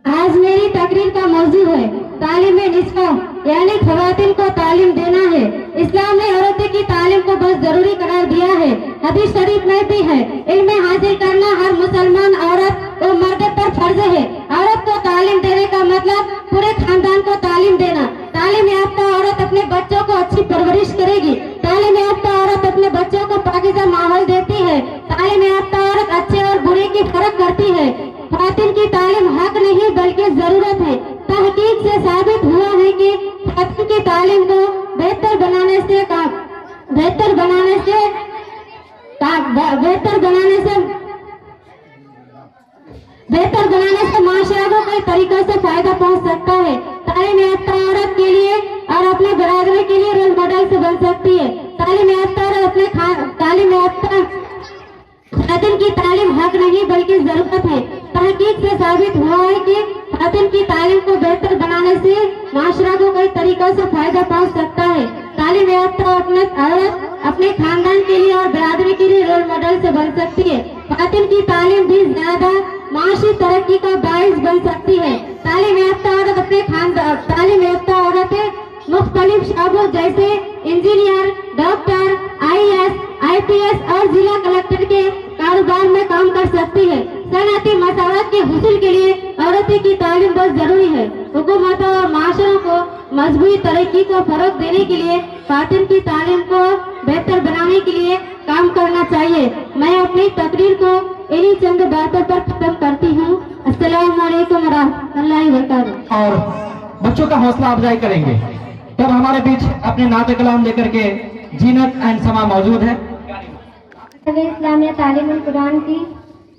आज मेरी तकरीर का मौजू है तालीम निस्फा, यानी खवातीन को तालीम देना है। इस्लाम ने औरतों की तालीम को बहुत जरूरी करार दिया है। हदीस शरीफ में भी है, इल्म हासिल करना हर मुसलमान औरत और मर्द पर फर्ज है। औरत को तालीम देने का मतलब पूरे खानदान को तालीम देना। तालीम याफ्ता औरत अपने बच्चों को अच्छी परवरिश करेगी। तालीम याफ्ता औरत अपने बच्चों को पाकीज़ा माहौल देती है। तालीम याफ्ता औरत अच्छे और बुरे की फर्क करती है। खातिन की तालीम हक नहीं बल्कि जरूरत है। तहकीक से साबित हुआ है कि खातिन की तालीम को बेहतर बनाने से माशरे को कई तरीकों से फायदा पहुंच सकता है। तालीम याफ्ता औरत के लिए और अपने बरादरी के लिए रोल मॉडल से बन सकती है। तालीम याफ्ता औरत अपने तालीम याफ्ता खातिन की तालीम हक नहीं बल्कि जरूरत है। तहकीक से साबित हुआ है कि खातिन की तालीम को बेहतर बनाने से माशरा को कई तरीकों से फायदा पहुंच सकता है। तालीम याफ्ता औरत अपने खानदान के लिए और बरादरी के लिए रोल मॉडल से बन सकती है। खातिन की तालीम भी ज्यादा माशी तरक्की का बाइस बन सकती है। तालीम याफ्ता औरत अपने खानदान तालीम याफ्ता औरतें मुख्तलिफ शाबों जैसे इंजीनियर, डॉक्टर, IAS, IPS और जिला कलेक्टर के कारोबार में काम कर सकती है। सनअती मसावत के हुसूल के लिए औरतें की तालीम बहुत जरूरी है। हुकूमत और माशरों को मजबूत तरक्की को फरोग देने के लिए खातिन की तालीम को बेहतर बनाने के लिए काम करना चाहिए। मैं अपनी तकरीर को इन्हीं चंद बातों पर खत्म करती हूँ। अस्सलामु अलैकुम व रहमतुल्लाहि व बरकातुहू। और बच्चों का हौसला अफजाई करेंगे। तब हमारे बीच अपने नाते कलाम लेकर के जीनत एंड समा मौजूद है। इस्लामिया तालीमुल कुरान की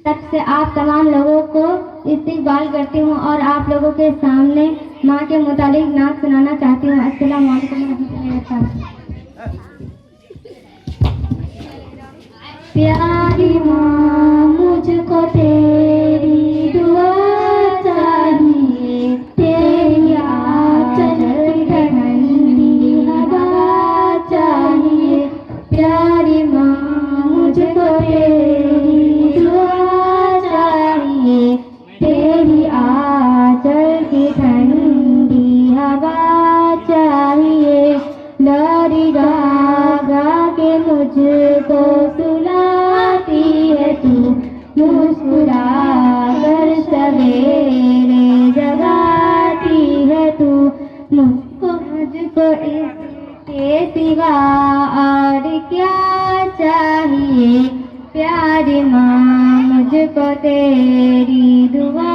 तरफ से आप तमाम लोगों को इस्तकबाल करती हूँ और आप लोगों के सामने माँ के मुतालिक नात सुनाना चाहती हूँ। अस्सलामु अलैकुम रहमतुल्लाहि वबरकातुहू। प्यारी माँ मुझको तेरी दुआ चाहिए, तेरी आंचल ठंडी हवा चाहिए। प्यारी माँ मुझको तेरी दुआ चाहिए, तेरी आंचल की ठंडी हवा चाहिए। लारी गा गा के मुझको सुलाती है तू, मुस्कुरा कर सवेरे जगाती है तू। मुझको इस मुझको तेरी दुआ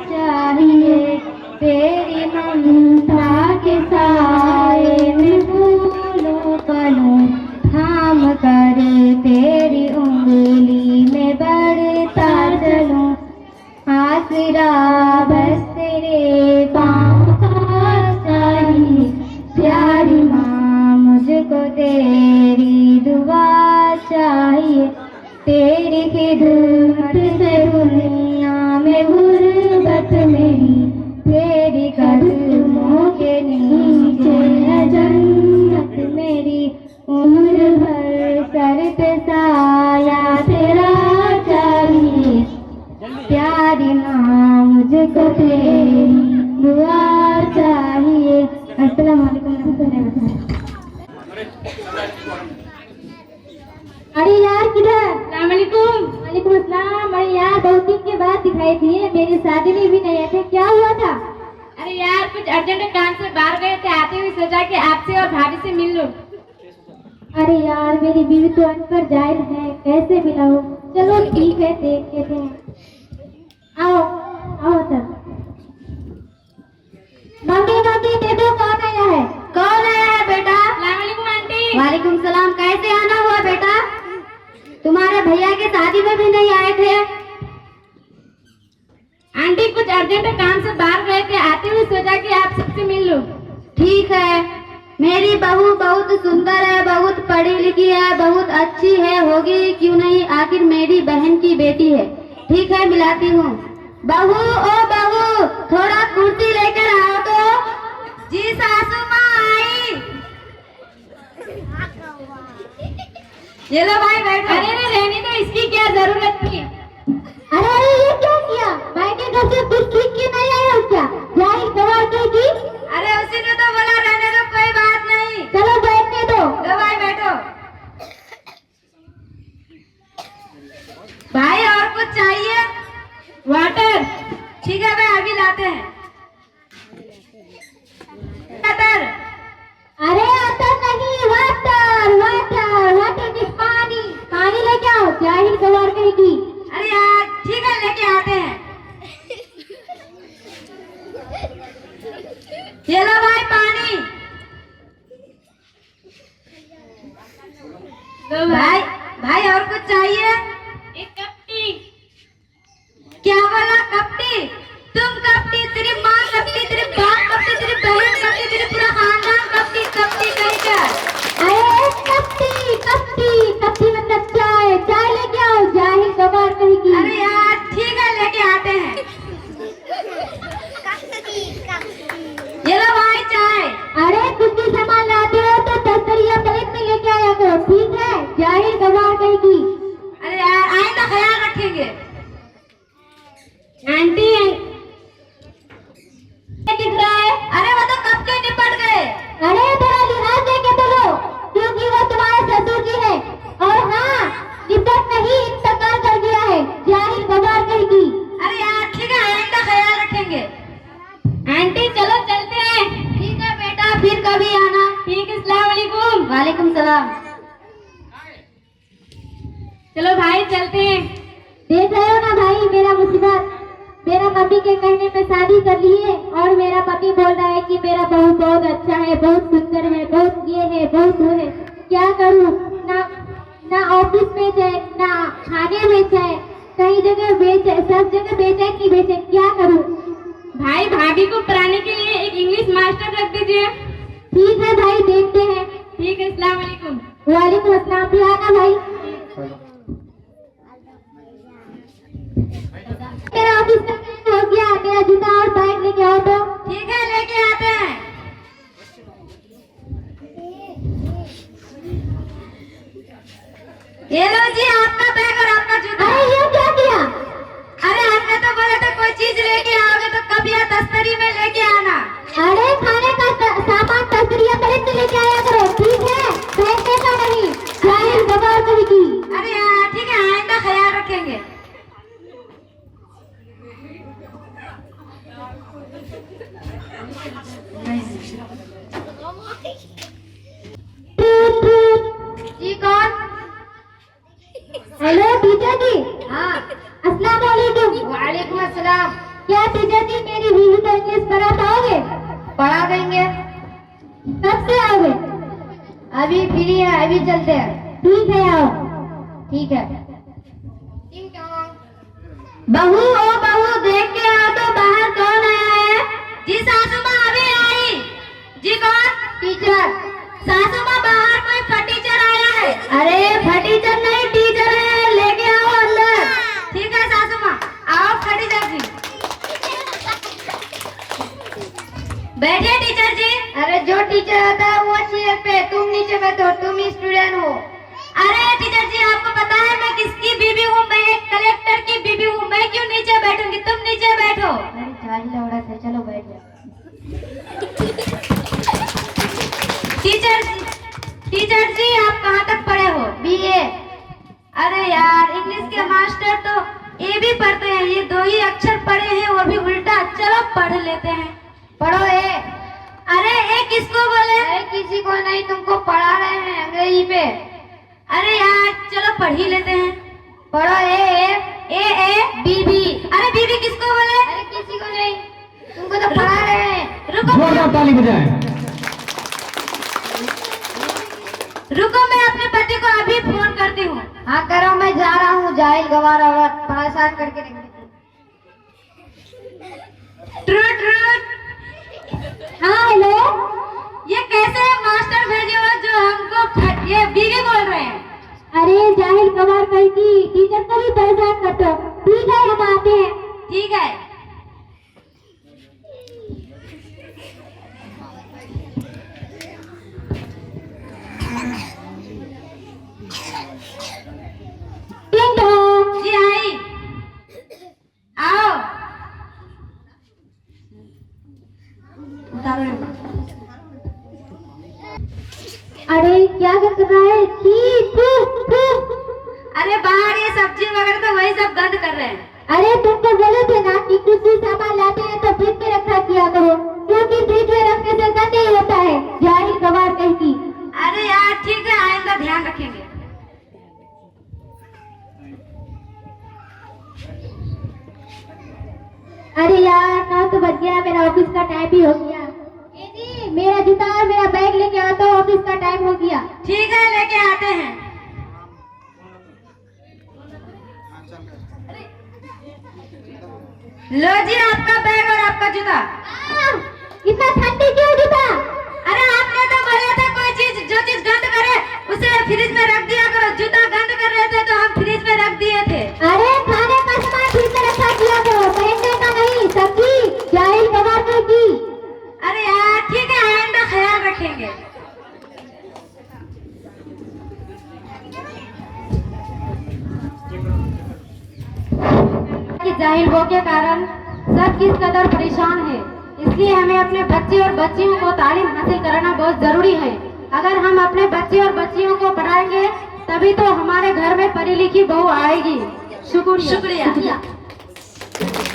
चाहिए, तेरी ममता के साए में फूलों पलूं थाम कर तेरी उंगली में बढ़ता चलूं, आसरा बस तेरे पाँव का चाहिए, प्यारी माँ मुझको तेरी दुआ चाहिए, तेरी खिदमत से दुनिया में गुर्बत मेरी, तेरी कदमों के नीचे है जन्नत मेरी, उम्र भर सर पे साया तेरा चाहिए, प्यारी माँ मुझको तेरी दुआ चाहिए। अस्सलाम वालेकुम रहमतुल्लाहि व बरकातहू। अरे यार किधर? अस्सलाम वालेकुम। वालेकुम अस्सलाम। अरे यार बहुत दिन के बाद दिखाई दिए, मेरी शादी में भी नहीं आए थे, क्या हुआ था? अरे यार कुछ अर्जेंट काम से बाहर गए थे, आते हुए सोचा कि आपसे और भाभी से मिल लूं। अरे यार मेरी बीवी तो अनपढ़ जाहिल है, कैसे मिलाऊं? चलो ठीक है देख लेते हैं। आओ आओ सर। मम्मी मम्मी देखो कौन आया है? कौन आया है बेटा? अस्सलाम वालेकुम आंटी। वालेकुम सलाम। कैसे आना हुआ बेटा? तुम्हारे भैया की शादी में भी नहीं आए थे? आंटी कुछ अर्जेंट काम से बाहर गए थे, आते हुए सोचा कि आप सबसे मिल लूं। ठीक है, मेरी बहू बहुत सुंदर है, बहुत पढ़ी लिखी है, बहुत अच्छी है, होगी क्यों नहीं, आखिर मेरी बहन की बेटी है। ठीक है मिलाती हूँ। बहू ओ बहू थोड़ा कुर्सी लेकर आओ तो। जी सासू माँ आई। ये लो भाई बैठो। अरे रे रहने तो इसकी क्या जरूरत थी? अरे ये क्या किया? भाई के घर से कुछ ठीक क्यों नहीं आया क्या? जाहिर गवार की। अरे उसी ने तो बोला रहने दो, कोई बात नहीं। चलो बैठने दो। लो भाई बैठो। भाई और कुछ चाहिए? वाटर। ठीक है भाई अभी लाते हैं। वाटर। अरे अतर नहीं, वाटर वाटर वाटर की पानी। पानी लेके आओ, जाहिर गवार कहेगी। अरे यार ठीक है लेके आते हैं। ये लो भाई पानी। भाई भाई और कुछ चाहिए? एक कपटी। क्या बोला कपटी? तुम कपटी, तेरी माँ कपटी, तेरी बाप कपटी, तेरी बहन कपटी, तेरी पूरा खानदान कपटी कपटी कहीं का। अरे कपटी कपटी कपटी मतलब चाय। चाय लेके आओ, जाहिर गवार कहेगी। अरे यार ठीक है लेके आते हैं। ये लो भाई चाय। अरे कुछ भी सामान लाते हो तो तस्तरिया प्लेट में लेके आया करो, ठीक है? जाहिर गवार कहेगी। अरे यार आइंदा ख्याल रखेंगे। आंटी दिख रहा है? अरे वो तो कब के निपट गए। अरे थोड़ा लिहाज देके बोलो, क्योंकि वो तुम्हारे ससुर जी है। और हाँ निपट नहीं, इंतकाल कर गया है, जाहिर गवार कहेगी। अरे यार ठीक है आइंदा ख्याल रखेंगे। आंटी चलो चलते हैं। ठीक है बेटा, फिर कभी आना। ठीक है अस्सलाम वालेकुम। वालेकुम सलाम। चलो भाई चलते हैं। देख रहे हो ना भाई मेरा मुसीबत। मेरा मम्मी के कहने पे शादी कर लिए और मेरा पति बोल रहा है कि मेरा बहू बहुत अच्छा है, बहुत सुंदर है, बहुत ये है, बहुत वो है। क्या करूं? ना ऑफिस में जाए, ना खाने में जाए, कई जगह बेचे, सब जगह बेचे कि बेचे, क्या करूं? भाई भाभी को पढ़ाने के लिए एक इंग्लिश मास्टर रख दीजिए। ठीक है भाई देखते हैं। ठीक है अस्सलाम वालेकुम। वालेकुम अस्सलाम। भी आना भाई। मेरा ऑफिस का काम हो गया, मेरा जूता और बैग लेके आओ तो। ठीक है लेके आते हैं। ये लो जी आपका बैग और आपका जूता। अरे ये क्या किया? अरे हमने तो बोला था कोई चीज लेके आओगे तो कब या तस्तरी में लेके आना। अरे खाने का सामान तस्तरिया प्लेट में लेके आया करो, ठीक है? बैठने का नहीं, जाहिर गवार कहेगी। अरे यार ठीक है आइंदा ख्याल रखेंगे। जी कौन? हेलो टीचर जी। हाँ। अस्सलाम वालेकुम। वालेकुम अस्सलाम। क्या टीचर जी मेरी बीवी को इंग्लिश पढ़ा पाओगे? पढ़ा देंगे। कब से आओगे? अभी फ्री है, अभी चलते हैं। ठीक है आओ। ठीक है। बहू ओ बहू, देख के आओ तो बाहर कौन आया है? जी सासू माँ अभी आई। जी कौन? टीचर। सासू माँ बाहर कोई फटीचर आया है। अरे फटीचर नहीं, टीचर है, लेके आओ अंदर। ठीक है सासू माँ, आओ फटीचर जी। बैठिए टीचर जी। अरे जो टीचर आता है वो चेयर पे, तुम नीचे बैठो, तुम स्टूडेंट हो। अरे टीचर जी आपको पता है मैं किसकी बीबी हूँ? मैं एक कलेक्टर की बीबी हूँ, मैं क्यों नीचे बैठूंगी? तुम नीचे बैठो। अरे जाहिल औरत है, चलो बैठ जाओ। टीचर जी आप कहाँ तक पढ़े हो? बीए। अरे यार इंग्लिश के मास्टर तो ए भी पढ़ते हैं, ये दो ही अक्षर पढ़े हैं वो भी उल्टा। चलो पढ़ लेते हैं। पढ़ो ए। अरे ए किसको बोले? अरे किसी को नहीं, तुमको पढ़ा रहे हैं अंग्रेजी पे। अरे यार चलो पढ़ ही लेते हैं। पढ़ो ए बीबी। अरे बीबी किसको बोले? अरे किसी को नहीं, तुमको तो पढ़ा रहे हैं। जोरदार ताली बजाएं। रुको मैं अपने पति को अभी फोन करती हूँ। हाँ करो, मैं जा रहा हूँ। जाहिल गवार औरत परेशान करके रख देती। हाँ हेलो। ये कैसे मास्टर भेजे हो जो हमको ये बीवी बोल रहे हैं? अरे जाहिल कबार कही की टीचर को भी परेशान करते हो। ठीक है हम आते हैं। ठीक है। टिंग टोंग। जी आई, आओ। अरे क्या कर रहा है? अरे बाहर ये सब्जी वगैरह तो वही सब गंद कर रहे हैं। अरे तुम तो बोले थे ना कि कुछ भी सामान लाते हैं तो फ्रिज में रखा किया करो, क्योंकि फ्रिज में रखने से गंद ही होता है। जाहिल गवार कही की। अरे यार ठीक है, आइंदा ध्यान रखेंगे। अरे यार 9 तो बज गया, मेरा ऑफिस का टाइम भी हो गया। ए जी मेरा जूता और मेरा बैग लेके आओ तो ऑफिस का टाइम हो गया। ठीक है लेके आते हैं। लो जी आपका बैग और आपका जूता। इतना ठंडी क्यों जूता? अरे आपने तो बोला था कोई चीज जो चीज गंद करे उसे फ्रिज में रख दिया करो। जूता गंद कर रहे थे तो हम फ्रिज में रख दिए थे। अरे खाने का सामान फ्रिज में रखा किया करो, पहनने का नहीं। सब्जी जाहिल गवार की। अरे यार ठीक है, आइंदा ख्याल रखेंगे। कि जाहिल हो के कारण सब किस कदर परेशान है, इसलिए हमें अपने बच्चे और बच्चियों को तालीम हासिल कराना बहुत जरूरी है। अगर हम अपने बच्चे और बच्चियों को पढ़ाएंगे तभी तो हमारे घर में पढ़ी लिखी बहू आएगी। शुक्रिया।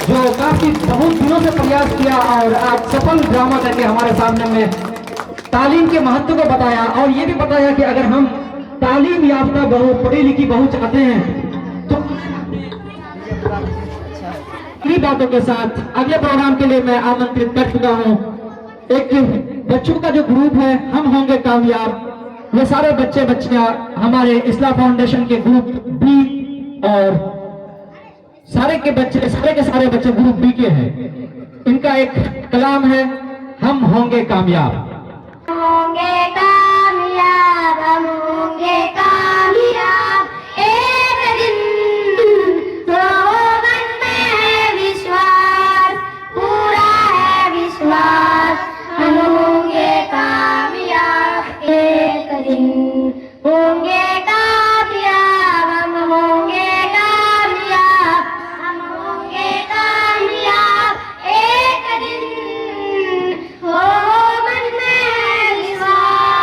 जो काफी बहुत दिनों से प्रयास किया और आज सफल ड्रामा करके हमारे सामने में तालीम के महत्व को बताया और ये भी बताया कि अगर हम तालीम याफ्ता बहू, पढ़ी लिखी बहू चाहते हैं तो इन्हीं बातों के साथ अगले प्रोग्राम के लिए मैं आमंत्रित कर चुका हूँ। एक बच्चों का जो ग्रुप है हम होंगे कामयाब, ये सारे बच्चे बच्चियां हमारे इस्लाह फाउंडेशन के ग्रुप बी और सारे के सारे बच्चे ग्रुप बी के हैं। इनका एक कलाम है, हम होंगे कामयाब। होंगे कामयाब, हम होंगे कामयाब, एक दिन तो मन में है विश्वास, पूरा है विश्वास, हम होंगे कामयाब, एक दिन होंगे कामयाब, हम होंगे कामयाब, हम होंगे कामयाब, एक दिन हो मन में है विश्वास।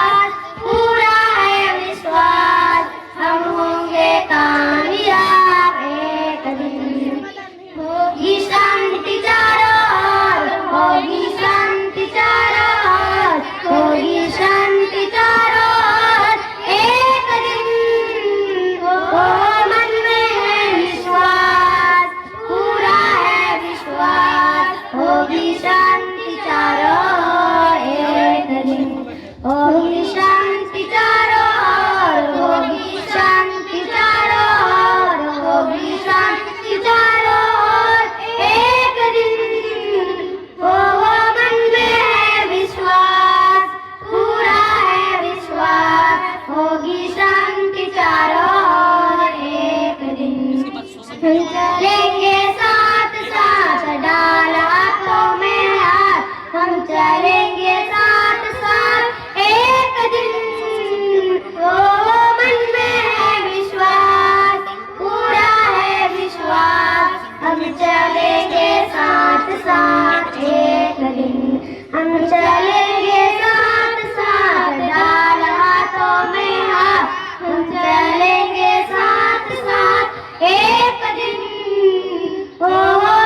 हम चलेंगे साथ साथ डाल हाथों में हाथ, हम चलेंगे साथ साथ एक दिन। ओ मन में है विश्वास, पूरा है विश्वास, हम चलेंगे साथ साथ एक दिन। हम चलेंगे साथ साथ डाल हाथों में हाथ, हम चलेंगे साथ साथ एक दिन। ओ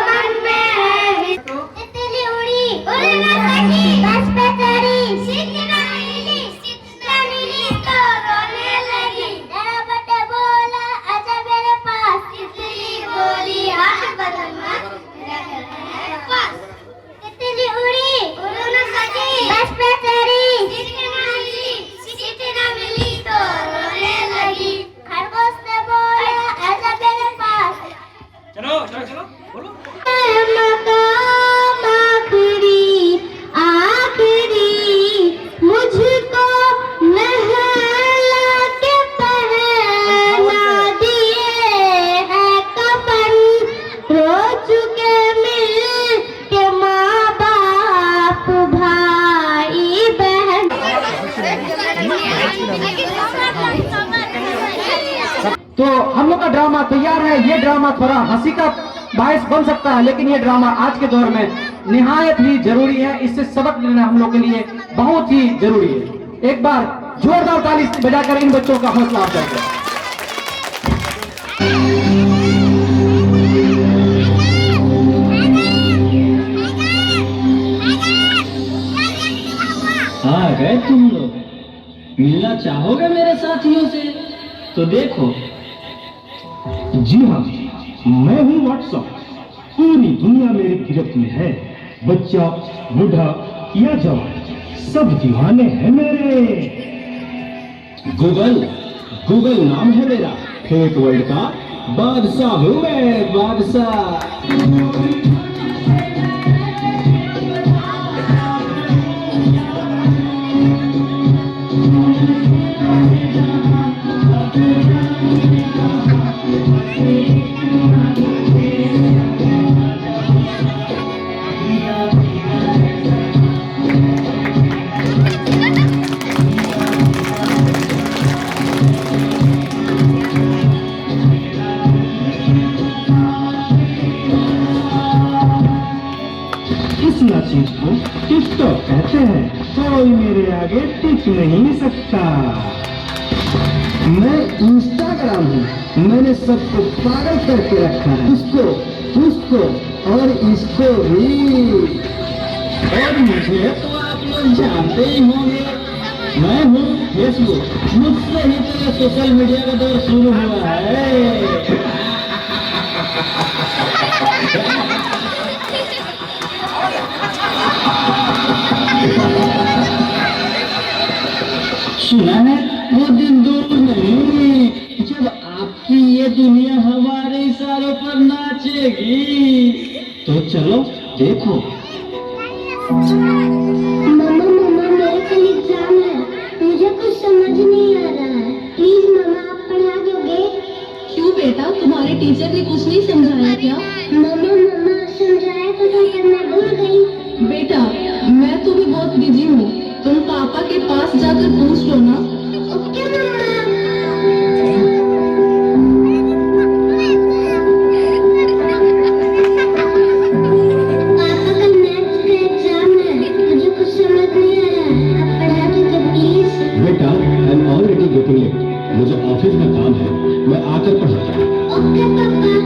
मन में है तितली उड़ी उड़ न सकी, बस पे चढ़ी सीख न मिली तो रोने लगी। जरा बटे बोला आजा मेरे पास, तितली बोली हाथ बदल मत पास। तितली उड़ी उड़ न सकी, बस पे चढ़ी सीट न मिली तो रोने लगी। खरगोश ने बोला आजा मेरे पास, चलो चलो चलो बोलो। मकाम आखिरी आखिरी मुझको नहला के पहना दिए है कफन, रो चुके मिल के माँ बाप भाई बहन। तो हम लोग का ड्रामा तैयार है। ये ड्रामा थोड़ा हंसी का बायस बन सकता है, लेकिन ये ड्रामा आज के दौर में निहायत ही जरूरी है। इससे सबक लेना हम लोग के लिए बहुत ही जरूरी है। एक बार जोरदार ताली बजाकर इन बच्चों का हौसला अफजाई करें। आ गए तुम लोग, मिलना चाहोगे मेरे साथियों से? तो देखो। जी हाँ, मैं हूँ व्हाट्सएप। पूरी दुनिया मेरी गिरफ्त में है। बच्चा, बूढ़ा या जवान, सब दीवाने हैं मेरे। गूगल नाम है मेरा। फेक वर्ल्ड का बादशाह हूँ मैं, बादशाह। इस चीज को टिकटॉक कहते हैं। कोई मेरे आगे टिक नहीं सकता। मैं इंस्टाग्राम हूँ। मैंने सबको पागल करके रखा है, उसको और इसको भी। और मुझे तो आप लोग जानते ही होंगे, मैं हूँ फेसबुक। मुझसे ही तो ये सोशल मीडिया का दौर शुरू हुआ है। सुना है वो दिन दूर नहीं जब आपकी ये दुनिया हमारे इशारों पर नाचेगी। तो चलो देखो। मम्मा मेरे कल एग्जाम है, मुझे कुछ समझ नहीं आ रहा है। प्लीज मम्मा आप पढ़ा दोगे? क्यों बेटा, तुम्हारे टीचर ने कुछ नहीं समझाया क्या? मम्मा समझाया तो लेकिन मैं भूल गई। बेटा मैं तो भी बहुत बिजी हूँ, तुम पापा के पास जाकर पूछ लो ना। ओके मम्मा। पापा कल मैथ्स का एग्जाम है, मुझे कुछ समझ नहीं आ रहा है, आप पढ़ा दोगे प्लीज? बेटा I am already getting late, मुझे ऑफिस में काम है, मैं आकर पढ़ाता हूँ। ओके पापा।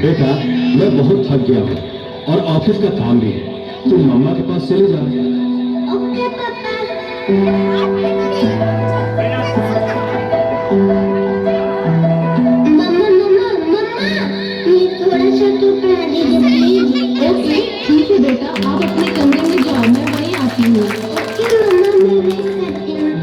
बेटा मैं बहुत थक गया हूँ और ऑफिस का काम भी है, तुम मम्मा के पास चले जाओ। ओके पापा। मम्मा ये थोड़ा सा तो पढ़ा दीजिए प्लीज। ओके ठीक है बेटा, आप अपने कमरे में जाओ, मैं वहीं आती हूँ। ओके मम्मा मैं वेट करती हूँ।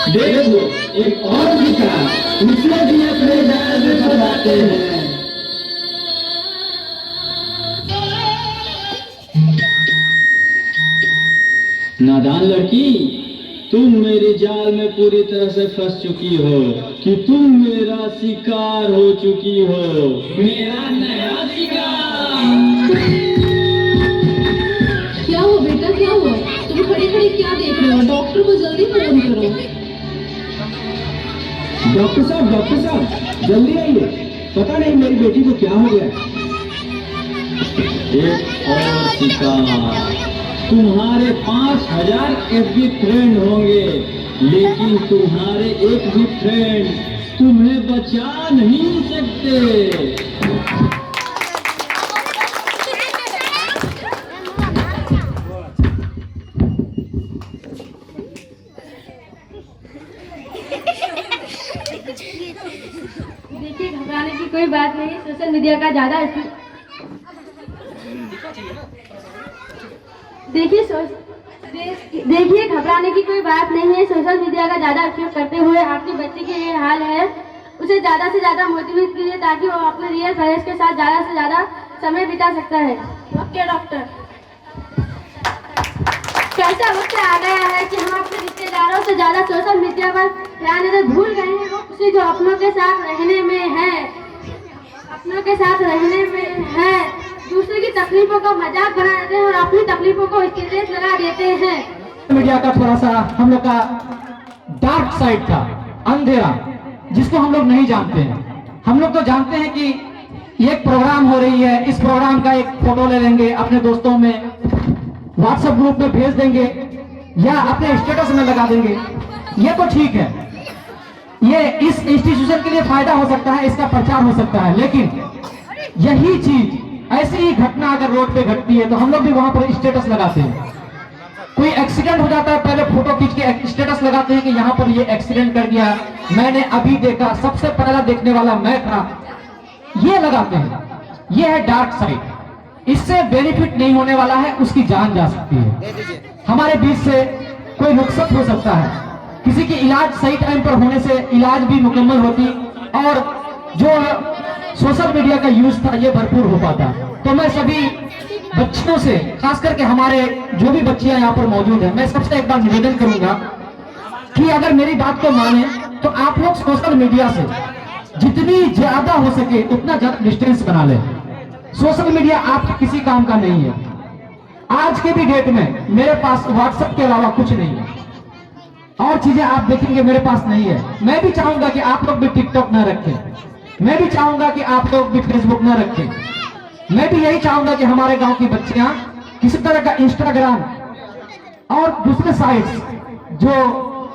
देखो एक और विचार उसे भी अपने जाल में फंसाते हैं। नादान लड़की, तुम मेरे जाल में पूरी तरह से फंस चुकी हो कि तुम मेरा शिकार हो चुकी हो, मेरा नया शिकार। क्या हुआ बेटा, क्या हुआ? तुम खड़े खड़े क्या देख रहे हो? डॉक्टर को जल्दी फोन करो। डॉक्टर साहब जल्दी आइए, पता नहीं मेरी बेटी को क्या हो गया। एक और शिकार। तुम्हारे 5000 FB फ्रेंड होंगे, लेकिन तुम्हारे एक भी फ्रेंड तुम्हें बचा नहीं सकते। देखिए, घबराने की कोई बात नहीं। सोशल मीडिया का ज्यादा देखिए घबराने की कोई बात नहीं है। सोशल मीडिया का ज्यादा उपयोग करते हुए आपके बच्चे के ये हाल है, उसे ज्यादा से ज्यादा मोटिवेट कीजिए ताकि वो अपने रियल फ्रेंड्स के साथ ज्यादा से ज्यादा समय बिता सकता है। Okay doctor. कैसा वक्त आ गया है कि हम अपने रिश्तेदारों से ज्यादा सोशल मीडिया पर ध्यान देते भूल गए हैं। वो खुशी जो अपनों के साथ रहने में है, दूसरे की तकलीफों को मजाक बना देते हैं और अपनी तकलीफों को स्टेटस लगा देते हैं। मीडिया का थोड़ा सा हम लोग का डार्क साइड था, अंधेरा, जिसको हम लोग नहीं जानते हैं। हम लोग तो जानते हैं कि ये एक प्रोग्राम हो रही है, इस प्रोग्राम का एक फोटो ले लेंगे, अपने दोस्तों में व्हाट्सएप ग्रुप में भेज देंगे या अपने स्टेटस में लगा देंगे। ये तो ठीक है, ये इस इंस्टीट्यूशन के लिए फायदा हो सकता है, इसका प्रचार हो सकता है। लेकिन यही चीज, ऐसी ही घटना अगर रोड पे घटती है तो हम लोग भी वहां पर स्टेटस लगाते हैं। कोई एक्सीडेंट हो जाता है, पहले फोटो खींच के स्टेटस लगाते हैं कि यहाँ पर ये एक्सीडेंट कर गया, मैंने अभी देखा, सबसे पहला देखने वाला मैं था, ये लगाते हैं। ये है डार्क साइड। इससे बेनिफिट नहीं होने वाला है, उसकी जान जा सकती है। हमारे बीच से कोई रुखसत हो सकता है, किसी की इलाज सही टाइम पर होने से इलाज भी मुकम्मल होती और जो सोशल मीडिया का यूज था ये भरपूर हो पाता। तो मैं सभी बच्चों से, खास करके हमारे जो भी बच्चियां यहाँ पर मौजूद हैं, मैं सबसे एक बार निवेदन करूंगा कि अगर मेरी बात को माने तो आप लोग सोशल मीडिया से जितनी ज्यादा हो सके उतना ज्यादा डिस्टेंस बना लें। सोशल मीडिया आपके किसी काम का नहीं है। आज के भी डेट में मेरे पास व्हाट्सएप के अलावा कुछ नहीं है, और चीजें आप देखेंगे मेरे पास नहीं है। मैं भी चाहूंगा कि आप लोग भी टिकटॉक न रखें, मैं भी चाहूंगा कि आप लोग भी फेसबुक न रखें, मैं भी यही चाहूंगा कि हमारे गांव की बच्चियां किसी तरह का इंस्टाग्राम और दूसरे साइट्स जो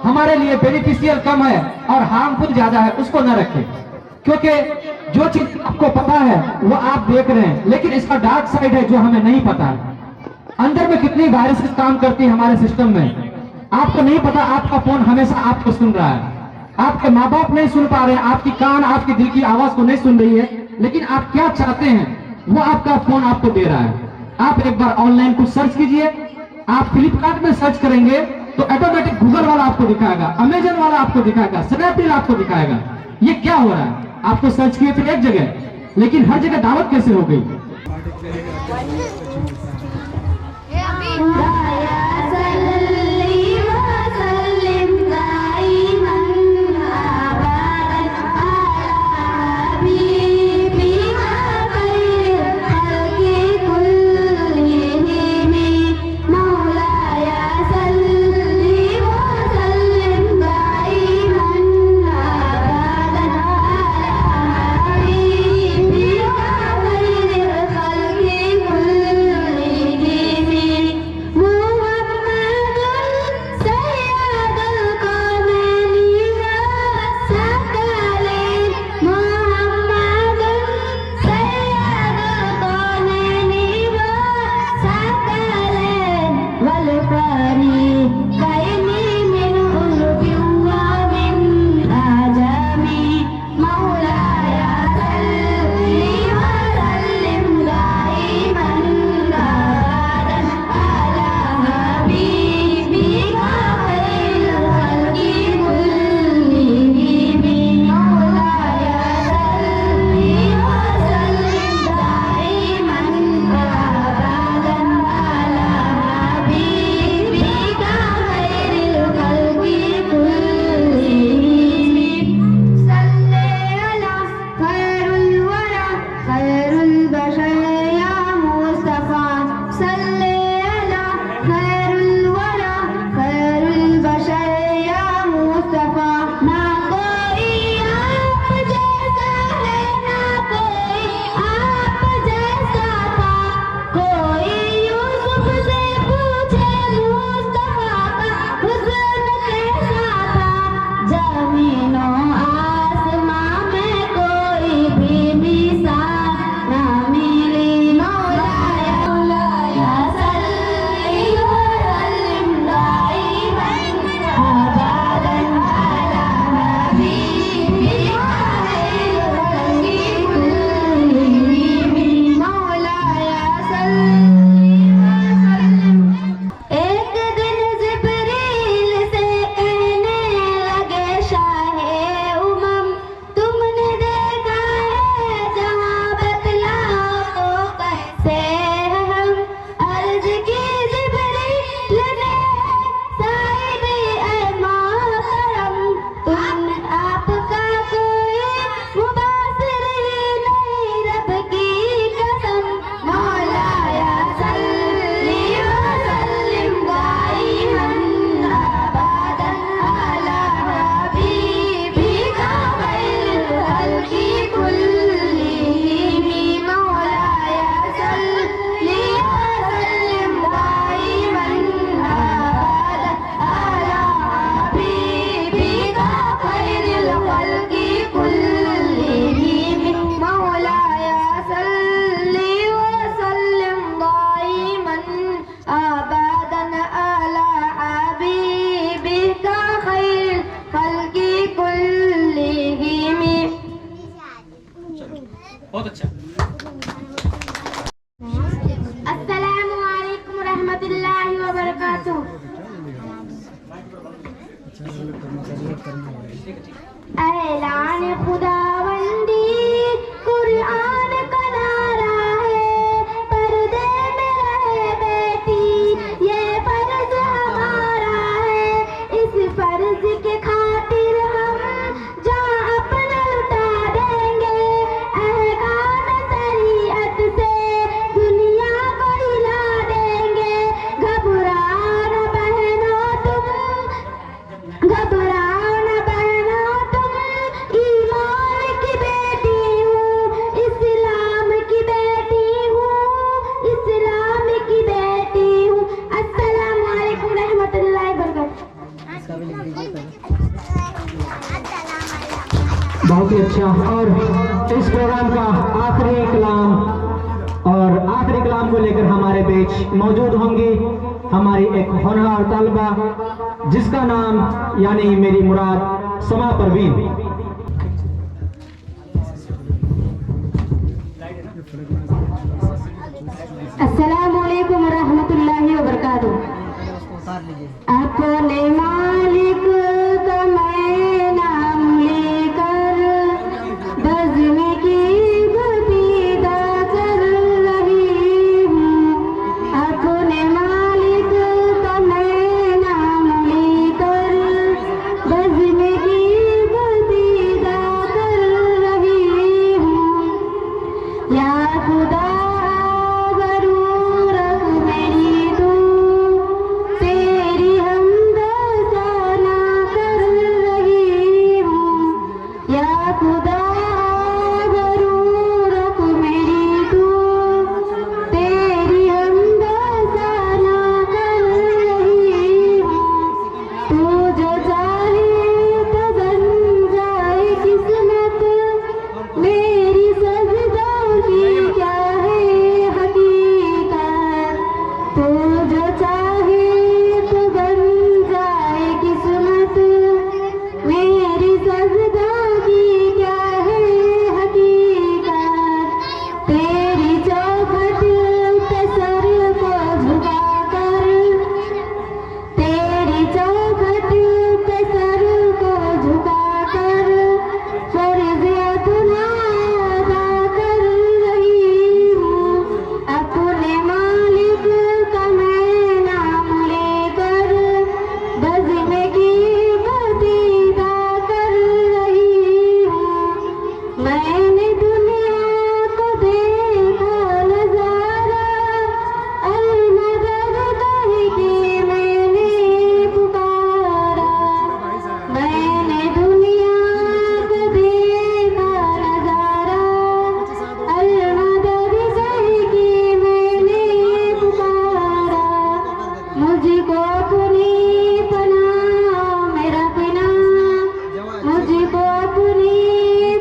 हमारे लिए बेनिफिशियल कम है और हार्मफुल ज्यादा है उसको न रखें। क्योंकि जो चीज आपको पता है वो आप देख रहे हैं, लेकिन इसका डार्क साइड है जो हमें नहीं पता है। अंदर में कितनी वायरसेस काम करती है हमारे सिस्टम में आपको नहीं पता। आपका फोन हमेशा आपको सुन रहा है, आपके माँ बाप नहीं सुन पा रहे हैं, आपकी कान आपके दिल की आवाज को नहीं सुन रही है, लेकिन आप क्या चाहते हैं वो आपका फोन आपको दे रहा है। आप एक बार ऑनलाइन कुछ सर्च कीजिए, आप फ्लिपकार्ट में सर्च करेंगे तो ऑटोमेटिक गूगल वाला आपको दिखाएगा, अमेजन वाला आपको दिखाएगा, स्नैपडील आपको दिखाएगा। ये क्या हो रहा है? आपको सर्च किए थे एक जगह, लेकिन हर जगह दावत कैसे हो गई? ऐलान खुदावंदी कुरान का नारा है, पर्दे में रहे बेटी ये फर्ज हमारा है। इस फर्ज के खातिर हम जान अपना लुटा देंगे, अहकाम शरीयत से दुनिया को हिला देंगे। घबराओ न बहनों तुम, घबराओ न बहनों तुम, ईमान की बेटी हूँ, इस्लाम की बेटी हूँ, इस्लाम की बेटी हूँ। अस्सलामु अलैकुम रहमतुल्लाहि व बरकातहू। बहुत ही अच्छा। और इस प्रोग्राम का आखिरी कलाम को लेकर हमारे बीच मौजूद होंगी हमारी एक होनहार तालिबा, जिसका नाम यानी मेरी मुराद समा परवीन। अस्सलामु अलैकुम रहमतुल्लाहि व बरकातहू। अपने मालिक का मैं नाम लेकर बज़्म की बदीदा कर रही हूँ। अपने मालिक का मैं नाम लेकर बज़्म की बदीदा कर रही हूँ। या खुदा ज़रूर मेरी तू तेरी हमदर्दाना कर रही हूँ। या खुदा ज़रूर मेरी तू तेरी हमदर्दाना कर रही हूँ। तू जो चाहे तो बन जाए किस्मत, मेरी सजदों की क्या है हकीकत। तू जो चाहे तो बन जाए किस्मत, मेरी सजदों की क्या है हकीकत। तेरी चौखट पे सर को झुकाकर, तेरी चौखट पे सर को झुकाकर फर्ज़ अदना अदा कर रही हूँ। अपने मालिक का मैं नाम लेकर बज़्म की बदीदा कर रही हूँ। मैंने दुनिया को देखा नज़ारा, अल-मदद कह के मैंने पुकारा। मैंने दुनिया को देखा नज़ारा, अल-मदद कह के मैंने पुकारा। मुझको अपनी पनाह में रखना, मुझको अपनी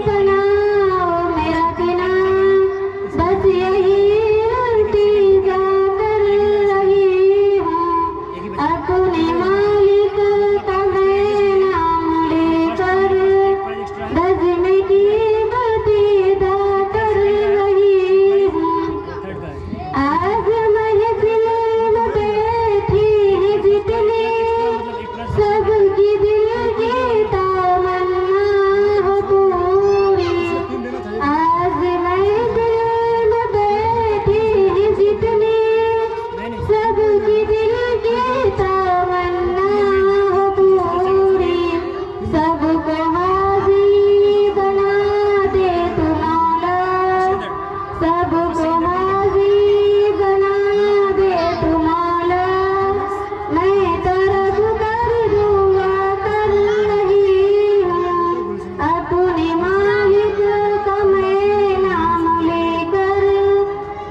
पनाह में रखना, बस यही इल्तिजा कर रही हूँ। अपने मालिक का मैं नाम लेकर बज़्म की बदीदा कर रही हूँ। आज महफिल में बैठी हैं जितनी, सबकी दिल की तमन्ना हो पूरी। आज महफिल में बैठी हैं जितनी, सबकी दिल की तमन्ना हो पूरी। सबको हाज़ी बना दे तू मौला, सबको हाज़ी बना दे तू मौला। मैं तरफ कर दुआ कर रही हूँ। अपने मालिक का मैं नाम लेकर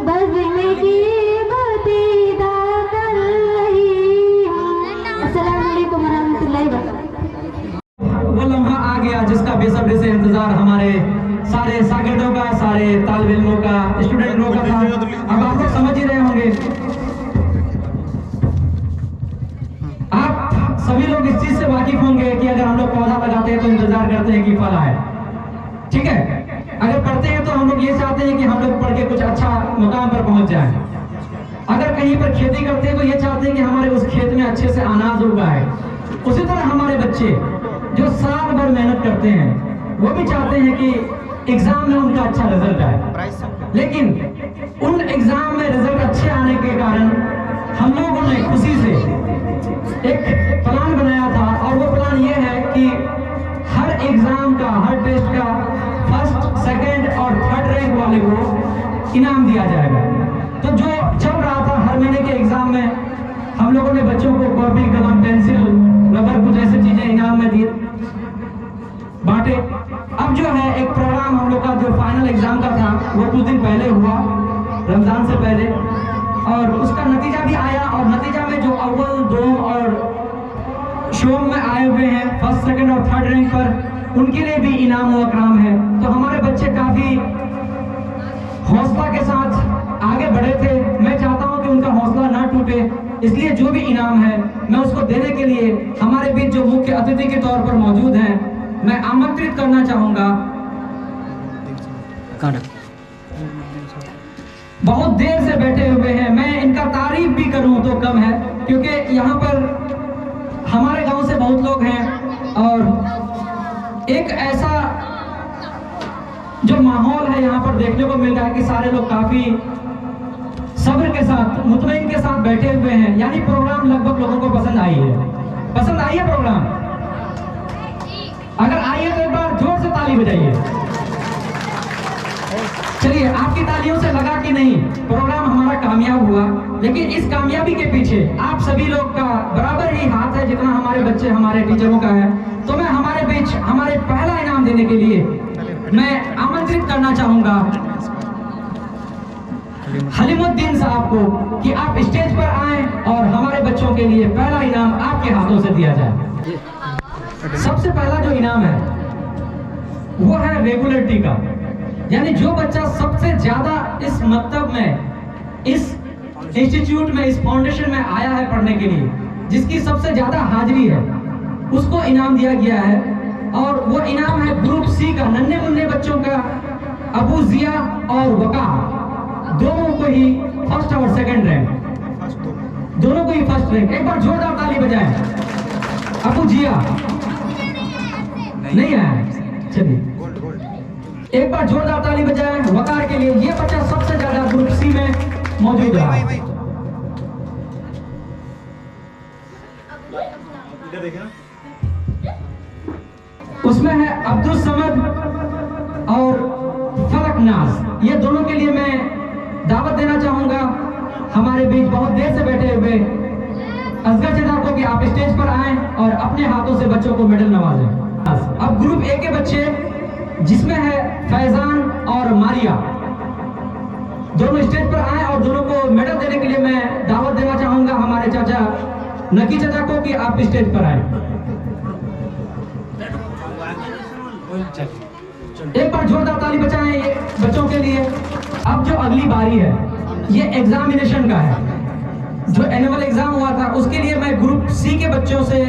बज़्म की बदीदा कर रही हूँ। अस्सलामु अलैकुम रहमतुल्लाहि व बरकातहू। वो लम्हा आ गया जिसका बेसब्री से इंतजार हमारे सारे शागिर्दों का, सारे तालिब इल्मों का, स्टूडेंट लोगों का था। अब आप लोग समझ ही रहे होंगे। आप सभी लोग इस चीज से वाकिफ होंगे कि अगर हम लोग पौधा लगाते हैं तो इंतजार करते हैं कि फल आए, ठीक है। अगर पढ़ते हैं तो हम लोग ये चाहते हैं कि हम लोग पढ़ के कुछ अच्छा मुकाम पर पहुंच जाएं। अगर कहीं पर खेती करते हैं तो ये चाहते हैं कि हमारे उस खेत में अच्छे से अनाज उगाए। उसी तरह हमारे बच्चे जो साल भर मेहनत करते हैं वो भी चाहते हैं कि एग्जाम में उनका अच्छा रिजल्ट आए, लेकिन उन एग्जाम में रिजल्ट अच्छे आने के कारण हम लोगों ने खुशी से एक प्लान बनाया था, और वो प्लान ये है कि हर एग्जाम का, हर टेस्ट का फर्स्ट, सेकंड और थर्ड रैंक वाले को इनाम दिया जाएगा। तो जो चल रहा था हर महीने के एग्जाम में हम लोगों ने बच्चों को कॉपी, कलम, पेंसिल, रबर, कुछ ऐसी चीजें इनाम में दी, बांटे। अब जो है एक प्रोग्राम हम लोग का जो फाइनल एग्जाम का था वो कुछ दिन पहले हुआ, रमजान से पहले, और उसका नतीजा भी आया। और नतीजा में जो अव्वल, दोम और शोम में आए हुए हैं फर्स्ट, सेकंड और थर्ड रैंक पर, उनके लिए भी इनाम व इकराम है। तो हमारे बच्चे काफी हौसला के साथ आगे बढ़े थे। मैं चाहता हूं कि उनका हौसला ना टूटे, इसलिए जो भी इनाम है मैं उसको देने के लिए हमारे बीच जो मुख्य अतिथि के तौर पर मौजूद हैं मैं आमंत्रित करना चाहूंगा। बहुत देर से बैठे हुए हैं, मैं इनका तारीफ भी करूं तो कम है, क्योंकि यहाँ पर हमारे गांव से बहुत लोग हैं और एक ऐसा जो माहौल है यहाँ पर देखने को मिल रहा है कि सारे लोग काफी सब्र के साथ, मुतमईन के साथ बैठे हुए हैं। यानी प्रोग्राम लगभग लोगों को पसंद आई है। पसंद आई है प्रोग्राम? अगर आई है तो एक बार जोर से ताली बजाइए। चलिए, आपकी तालियों से लगा कि नहीं प्रोग्राम हमारा कामयाब हुआ, लेकिन इस कामयाबी के पीछे आप सभी लोग का बराबर ही हाथ है जितना हमारे बच्चे, हमारे टीचरों का है। तो मैं हमारे बीच हमारे पहला इनाम देने के लिए मैं आमंत्रित करना चाहूंगा हलीमुद्दीन साहब को कि आप स्टेज पर आएं और हमारे बच्चों के लिए पहला इनाम आपके हाथों से दिया जाए। सबसे पहला जो इनाम है वो है रेगुलरिटी का, यानी जो बच्चा सबसे ज्यादा इस मकतब में, इस इंस्टीट्यूट में, इस फाउंडेशन में आया है पढ़ने के लिए, जिसकी सबसे ज्यादा हाजिरी है, उसको इनाम दिया गया है। और वो इनाम है ग्रुप सी का, नन्हे मुन्ने बच्चों का, अबू जिया और वकार, दोनों को ही फर्स्ट और सेकंड रैंक, दोनों को ही फर्स्ट रैंक। एक बार जोरदार ताली बजाएं। अबू जिया नहीं आया, चलिए एक बार जोरदार ताली बजाएं वकार के लिए। ये बच्चा सबसे ज्यादा ग्रुप सी में मौजूद रहा। उसमें है अब्दुल समद और फलक नाज, ये दोनों के लिए मैं दावत देना चाहूंगा। हमारे बीच बहुत देर से बैठे हुए असगर चेदा को कि आप स्टेज पर आएं और अपने हाथों से बच्चों को मेडल नवाजें। अब ग्रुप ए के बच्चे जिसमें है फैजान और मारिया, दोनों स्टेज पर आए और दोनों को मेडल देने के लिए मैं दावत देना चाहूंगा हमारे चाचा नकी चाचा को कि आप स्टेज पर आए। एक बार जोरदार ताली बजाएं ये बच्चों के लिए। अब जो अगली बारी है ये एग्जामिनेशन का है। जो एनुअल एग्जाम हुआ था उसके लिए मैं ग्रुप सी के बच्चों से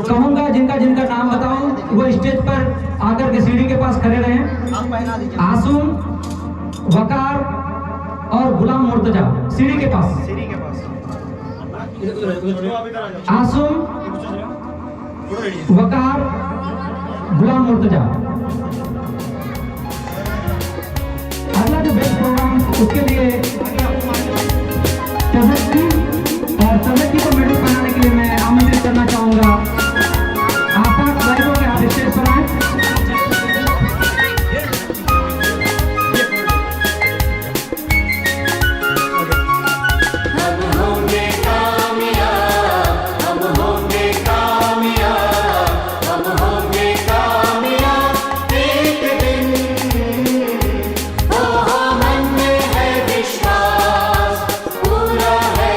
कहूंगा, जिनका जिनका नाम बताऊं वो स्टेज पर आकर के सीढ़ी के पास खड़े रहें। आसूम, वकार और गुलाम मुर्तजा सीढ़ी के पास। आसूम, वकार, गुलाम मुर्तजा। अगला जो बेस्ट प्रोग्राम उसके लिए तजक्की और तजक्की को मेडल बनाने के लिए मैं आमंत्रित करना चाहूंगा आफाक भाई को कि आप स्टेज पर आए। पूरा है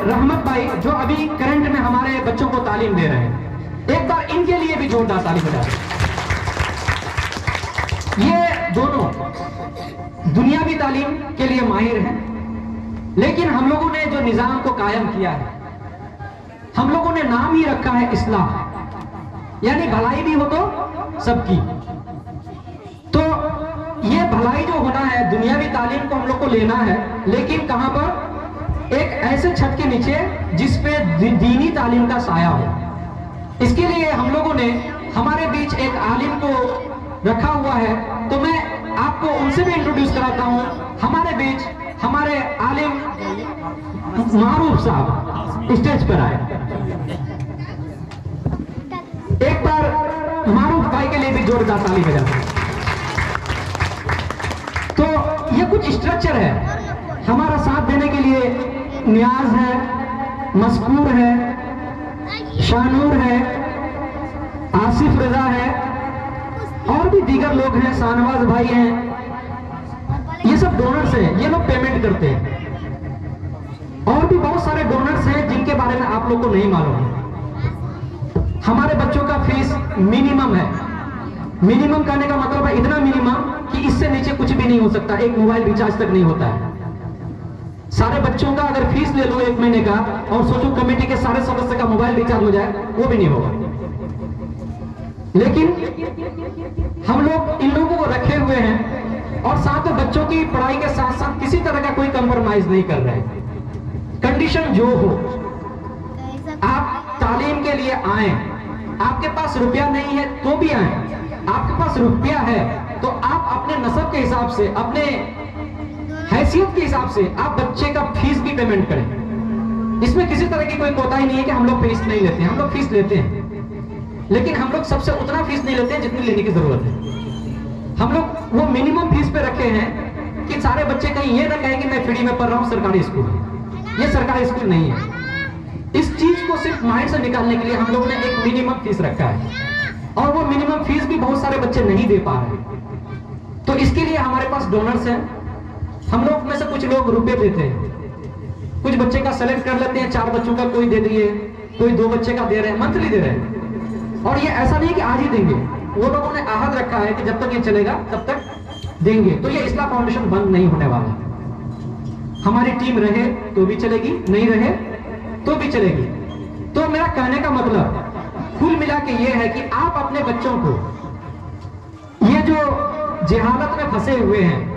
रहमत भाई जो अभी करंट में हमारे बच्चों को तालीम दे रहे हैं, एक बार इनके लिए भी जोरदार ताली बजा दें। ये दोनों दुनियावी तालीम के लिए माहिर हैं, लेकिन हम लोगों ने जो निजाम को कायम किया है, हम लोगों ने नाम ही रखा है इस्लाह, यानी भलाई भी हो तो सबकी। तो ये भलाई जो होना है, दुनियावी तालीम को हम लोग को लेना है, लेकिन कहां पर? एक ऐसे छत के नीचे जिसपे दीनी तालीम का साया हो। इसके लिए हम लोगों ने हमारे बीच एक आलिम को रखा हुआ है, तो मैं आपको उनसे भी इंट्रोड्यूस कराता हूं। हमारे बीच हमारे आलिम मारूफ साहब स्टेज पर आए। एक बार मारूफ भाई के लिए भी जोरदार ताली बजा दें। तो ये कुछ स्ट्रक्चर है, हमारा साथ देने के लिए नियाज है, मस्कूर है, शानूर है, आसिफ रजा है, और भी दीगर लोग हैं, शाहनवाज भाई हैं। ये सब डोनर्स हैं, ये लोग पेमेंट करते हैं। और भी बहुत सारे डोनर्स हैं जिनके बारे में आप लोग को नहीं मालूम है। हमारे बच्चों का फीस मिनिमम है। मिनिमम कहने का मतलब है इतना मिनिमम कि इससे नीचे कुछ भी नहीं हो सकता, एक मोबाइल रिचार्ज तक नहीं होता है। सारे बच्चों का अगर फीस ले लो 1 महीने का और सोचो कमेटी के सारे सदस्य का मोबाइल रिचार्ज हो जाए, वो भी नहीं होगा। लेकिन हम लोग इन लोगों को रखे हुए हैं और साथ में बच्चों की पढ़ाई के साथ साथ किसी तरह का कोई कंप्रोमाइज नहीं कर रहे हैं। कंडीशन जो हो, आप तालीम के लिए आए, आपके पास रुपया नहीं है तो भी आए, आपके पास रुपया है तो आप अपने नसब के हिसाब से, अपने हैसियत के हिसाब से आप बच्चे का फीस भी पेमेंट करें। इसमें किसी तरह की कोई कोताही नहीं है कि हम लोग फीस नहीं लेते हैं, हम लोग फीस लेते हैं, लेकिन हम लोग सबसे उतना फीस नहीं लेते हैं जितनी लेने की जरूरत है। हम लोग वो मिनिमम फीस पे रखे हैं कि सारे बच्चे कहीं ये ना कहें कि मैं फ्री में पढ़ रहा हूँ सरकारी स्कूल में। ये सरकारी स्कूल नहीं है। इस चीज को सिर्फ माइंड से निकालने के लिए हम लोग ने एक मिनिमम फीस रखा है, और वो मिनिमम फीस भी बहुत सारे बच्चे नहीं दे पा रहे। तो इसके लिए हमारे पास डोनर्स हैं। हम लोग में से कुछ लोग रुपए देते हैं, कुछ बच्चे का सेलेक्ट कर लेते हैं, 4 बच्चों का कोई दे दिए, कोई 2 बच्चे का दे रहे हैं, मंथली दे रहे हैं। और ये ऐसा नहीं कि आज ही देंगे, वो लोगों ने आहद रखा है कि जब तक ये चलेगा तब तक देंगे। तो ये इस्लाह फाउंडेशन बंद नहीं होने वाला। हमारी टीम रहे तो भी चलेगी, नहीं रहे तो भी चलेगी। तो मेरा कहने का मतलब कुल मिला के ये है कि आप अपने बच्चों को, ये जो जहालत में फंसे हुए हैं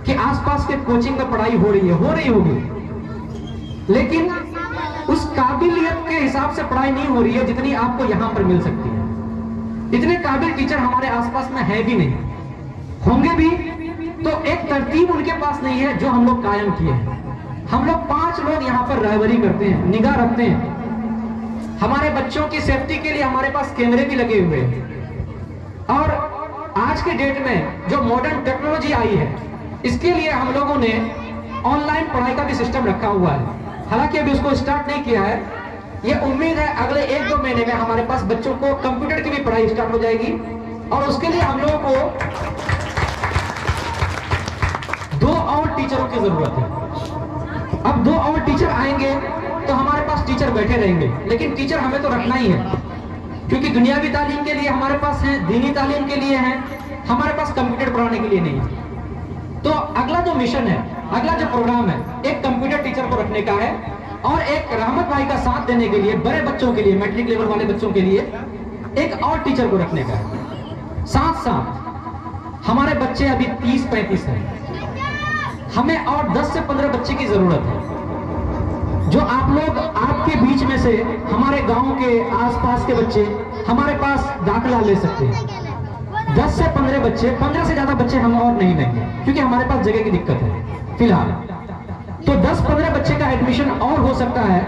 कि आसपास के कोचिंग में पढ़ाई हो रही होगी, लेकिन उस काबिलियत के हिसाब से पढ़ाई नहीं हो रही है जितनी आपको यहां पर मिल सकती है। इतने काबिल टीचर हमारे आसपास में है भी नहीं, होंगे भी तो एक तरतीब उनके पास नहीं है जो हम लोग कायम किए हैं। हम लोग 5 लोग यहाँ पर रहबरी करते हैं, निगाह रखते हैं। हमारे बच्चों की सेफ्टी के लिए हमारे पास कैमरे भी लगे हुए हैं। और आज के डेट में जो मॉडर्न टेक्नोलॉजी आई है, इसके लिए हम लोगों ने ऑनलाइन पढ़ाई का भी सिस्टम रखा हुआ है। हालांकि अभी उसको स्टार्ट नहीं किया है। ये उम्मीद है अगले 1-2 महीने में हमारे पास बच्चों को कंप्यूटर की भी पढ़ाई स्टार्ट हो जाएगी, और उसके लिए हम लोगों को 2 और टीचरों की जरूरत है। अब 2 और टीचर आएंगे तो हमारे पास टीचर बैठे रहेंगे, लेकिन टीचर हमें तो रखना ही है, क्योंकि दुनियावी तालीम के लिए हमारे पास है, दीनी तालीम के लिए है, हमारे पास कंप्यूटर पढ़ाने के लिए नहीं है। तो अगला जो मिशन है, अगला जो प्रोग्राम है, एक कंप्यूटर टीचर को रखने का है, और एक रहमत भाई का साथ देने के लिए बड़े बच्चों के लिए, मैट्रिक लेवल वाले बच्चों के लिए एक और टीचर को रखने का है। साथ साथ हमारे बच्चे अभी 30-35 हैं, हमें और 10 से 15 बच्चे की जरूरत है, जो आप लोग, आपके बीच में से हमारे गांव के आसपास के बच्चे हमारे पास दाखिला ले सकते हैं। 10 से 15 बच्चे, 15 से ज्यादा बच्चे हम और नहीं लेंगे, क्योंकि हमारे पास जगह की दिक्कत है फिलहाल। तो 10-15 बच्चे का एडमिशन और हो सकता है।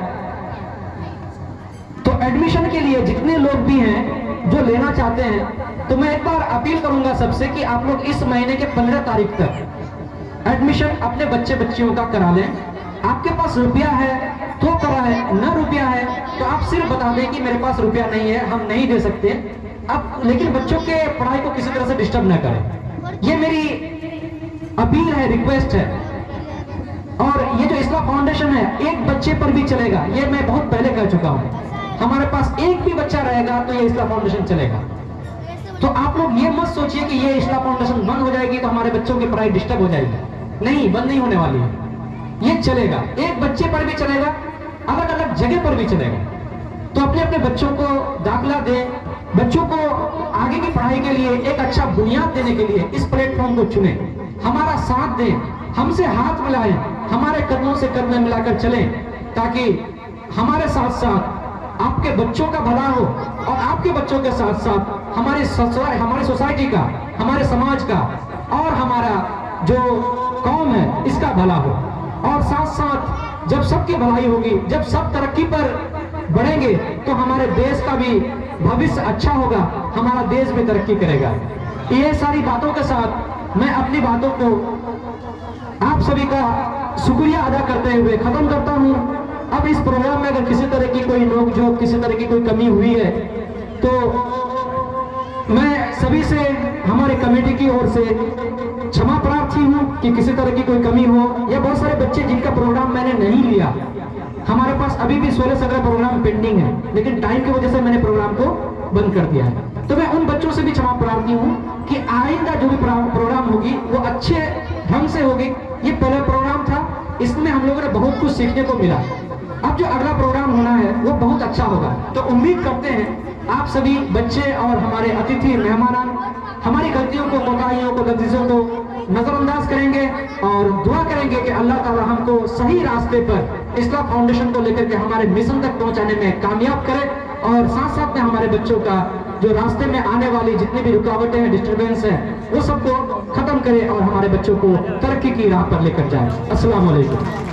तो एडमिशन के लिए जितने लोग भी हैं जो लेना चाहते हैं, तो मैं एक बार अपील करूंगा सबसे कि आप लोग इस महीने के 15 तारीख तक एडमिशन अपने बच्चे बच्चियों का करा लें। आपके पास रुपया है तो कराएं, न रुपया है तो आप सिर्फ बता दें कि मेरे पास रुपया नहीं है, हम नहीं दे सकते। अब लेकिन बच्चों के पढ़ाई को किसी तरह से डिस्टर्ब न करें, ये मेरी अपील है, रिक्वेस्ट है। और ये जो इस्लाह फाउंडेशन है एक बच्चे पर भी चलेगा, ये मैं बहुत पहले कह चुका हूँ। हमारे पास एक भी बच्चा रहेगा तो ये इस्लाह फाउंडेशन चलेगा। तो आप लोग ये मत सोचिए कि ये इस्लाह फाउंडेशन बंद हो जाएगी तो हमारे बच्चों की पढ़ाई डिस्टर्ब हो जाएगी। नहीं, बंद नहीं होने वाली है, ये चलेगा। एक बच्चे पर भी चलेगा, अलग अलग जगह पर भी चलेगा। तो अपने अपने बच्चों को दाखिला दें, बच्चों को आगे की पढ़ाई के लिए एक अच्छा बुनियाद देने के लिए इस प्लेटफॉर्म को चुने, हमारा साथ दें, हमसे हाथ मिलाएं, हमारे कदमों से कदम मिलाकर चलें, ताकि हमारे साथ साथ आपके बच्चों का भला हो और आपके बच्चों के साथ साथ हमारी सोसाइटी का, हमारे समाज का और हमारा जो कौम है इसका भला हो। और साथ साथ जब सबकी भलाई होगी, जब सब तरक्की पर बढ़ेंगे तो हमारे देश का भी भविष्य अच्छा होगा, हमारा देश भी तरक्की करेगा। ये सारी बातों के साथ मैं अपनी बातों को आप सभी का शुक्रिया अदा करते हुए खत्म करता हूँ। अब इस प्रोग्राम में अगर किसी तरह की कोई नोकझोंक, किसी तरह की कोई कमी हुई है तो मैं सभी से, हमारे कमेटी की ओर से क्षमा प्रार्थी हूँ कि किसी तरह की कोई कमी हो, या बहुत सारे बच्चे जिनका प्रोग्राम मैंने नहीं लिया, हमारे पास अभी भी 16-17 प्रोग्राम पेंडिंग है, लेकिन टाइम की वजह से मैंने प्रोग्राम को बंद कर दिया है। तो मैं उन बच्चों से भी क्षमा प्रार्थी हूँ कि आइंदा जो भी प्रोग्राम होगी वो अच्छे ढंग से होगी। ये पहला प्रोग्राम था, इसमें हम लोगों ने बहुत कुछ सीखने को मिला। अब जो अगला प्रोग्राम होना है वो बहुत अच्छा होगा। तो उम्मीद करते हैं आप सभी बच्चे और हमारे अतिथि मेहमान हमारी गलतियों को, कोताहियों को, लफ्ज़ों को नजरअंदाज करेंगे और दुआ करेंगे कि अल्लाह ताला हमको सही रास्ते पर इस्लाह फाउंडेशन को लेकर के हमारे मिशन तक पहुंचाने में कामयाब करे, और साथ साथ में हमारे बच्चों का जो रास्ते में आने वाली जितनी भी रुकावटें हैं, डिस्टर्बेंस है, वो सबको खत्म करे और हमारे बच्चों को तरक्की की राह पर लेकर जाए। अस्सलाम वालेकुम।